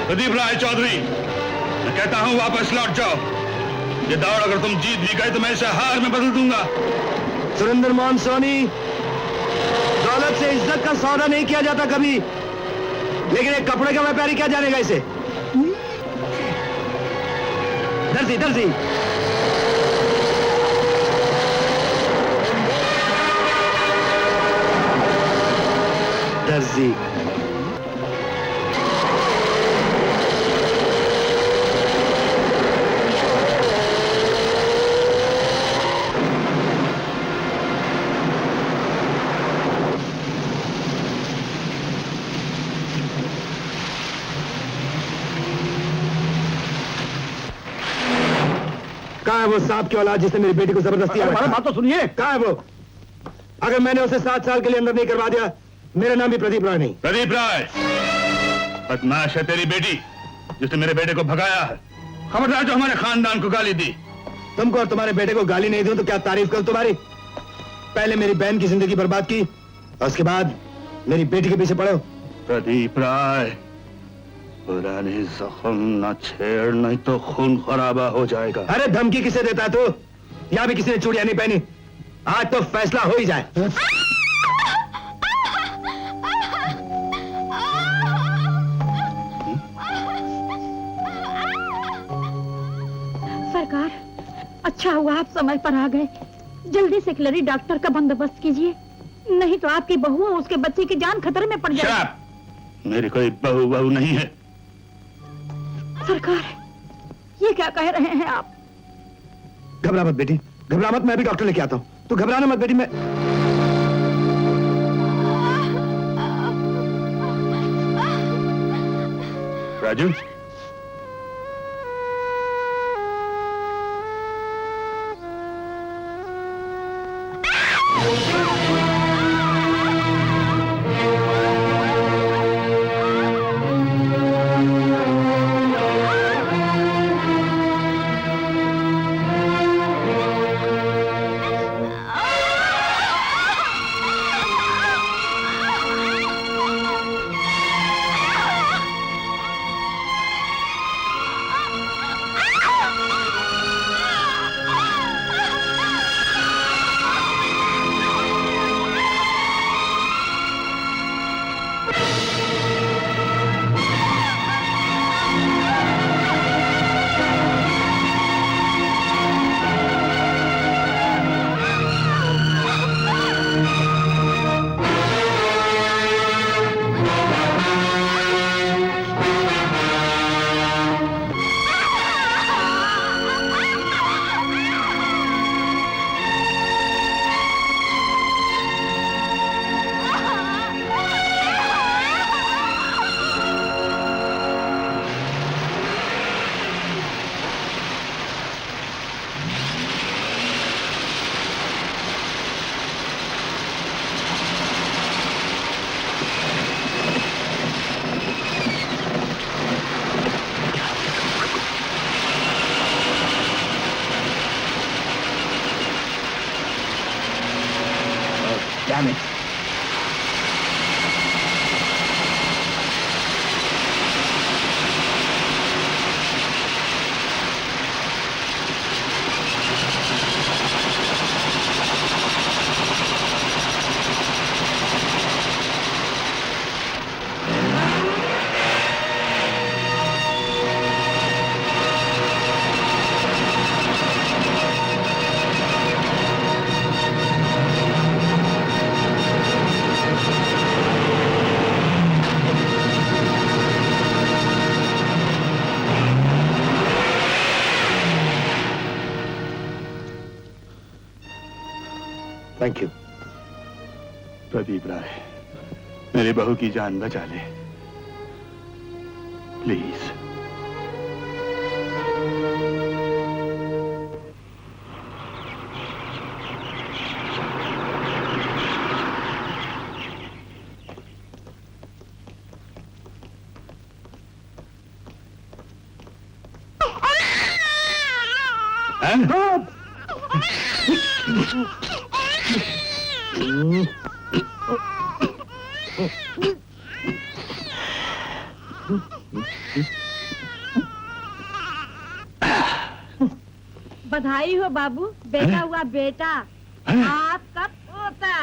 प्रदीप राय चौधरी, मैं कहता हूं वापस लौट जाओ। ये दौड़ अगर तुम जीत भी गए तो मैं इसे हार में बदल दूंगा।
सुरेंद्र मोहन सोनी, दौलत से इज्जत का सौदा नहीं किया जाता कभी, लेकिन एक कपड़े का व्यापारी क्या जानेगा इसे? दर्जी दर्जी, दर्जी। कहाँ है वो सांप की औलाद जिसने मेरी बेटी को जबरदस्ती
हमारी बात तो सुनिए।
कहाँ है वो? अगर मैंने उसे 7 साल के लिए अंदर नहीं करवा दिया, मेरा नाम भी प्रदीप राय नहीं।
प्रदीप राय, बदमाश है तेरी बेटी जिसने मेरे बेटे को भगाया है। खबरदार जो हमारे खानदान को गाली दी।
तुमको और तुम्हारे बेटे को गाली नहीं दूं तो क्या तारीफ करूं तुम्हारी? पहले मेरी बहन की जिंदगी बर्बाद की और उसके बाद मेरी बेटी के पीछे पड़ो।
प्रदीप राय, पुराने जख्म न छेड़, नहीं तो खून खराबा हो जाएगा।
अरे धमकी किसे देता तू? यहाँ भी किसी ने चूड़ियां नहीं पहनी। आज तो फैसला हो ही जाए।
सरकार, अच्छा हुआ आप समय पर आ गए। जल्दी से क्लरी डॉक्टर का बंदोबस्त कीजिए, नहीं तो आपकी बहू और उसके बच्चे की जान खतरे में पड़ जाएगी।
मेरी कोई बहू नहीं है।
सरकार, ये क्या कह रहे हैं आप?
घबरा मत बेटी, घबरा मत, मैं भी डॉक्टर लेके आता हूँ। तू घबराना मत बेटी। मैं
Raju,
Damn it.
Thank you.
Pradeep Rai, मेरी बहू की जान बचा ले प्लीज।
बधाई हो बाबू, बेटा हुआ बेटा, आपका पोता।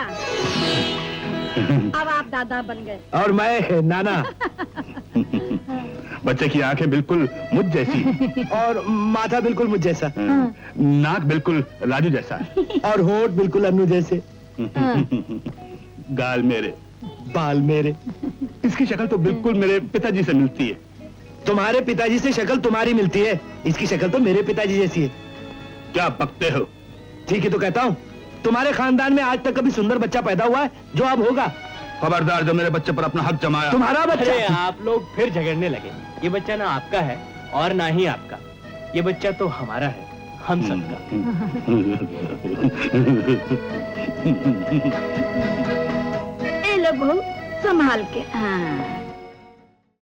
अब आप दादा बन गए।
और मैं नाना।
बच्चे की आंखें बिल्कुल मुझ जैसी
और माथा बिल्कुल मुझ जैसा,
नाक बिल्कुल राजू जैसा
और होठ बिल्कुल अन्नू जैसे,
गाल मेरे,
बाल मेरे।
इसकी शक्ल तो बिल्कुल मेरे पिताजी से मिलती है।
तुम्हारे पिताजी से शक्ल तुम्हारी मिलती है, इसकी शक्ल तो मेरे पिताजी जैसी है।
क्या बकते हो?
ठीक है तो कहता हूँ, तुम्हारे खानदान में आज तक कभी सुंदर बच्चा पैदा हुआ है जो अब होगा?
खबरदार जो मेरे बच्चे पर अपना हक जमाया।
तुम्हारा बच्चा?
अरे आप लोग फिर झगड़ने लगे। ये बच्चा ना आपका है और ना ही आपका, ये बच्चा तो हमारा है, हम सबका।
ए लो बहू, संभाल के। हाँ।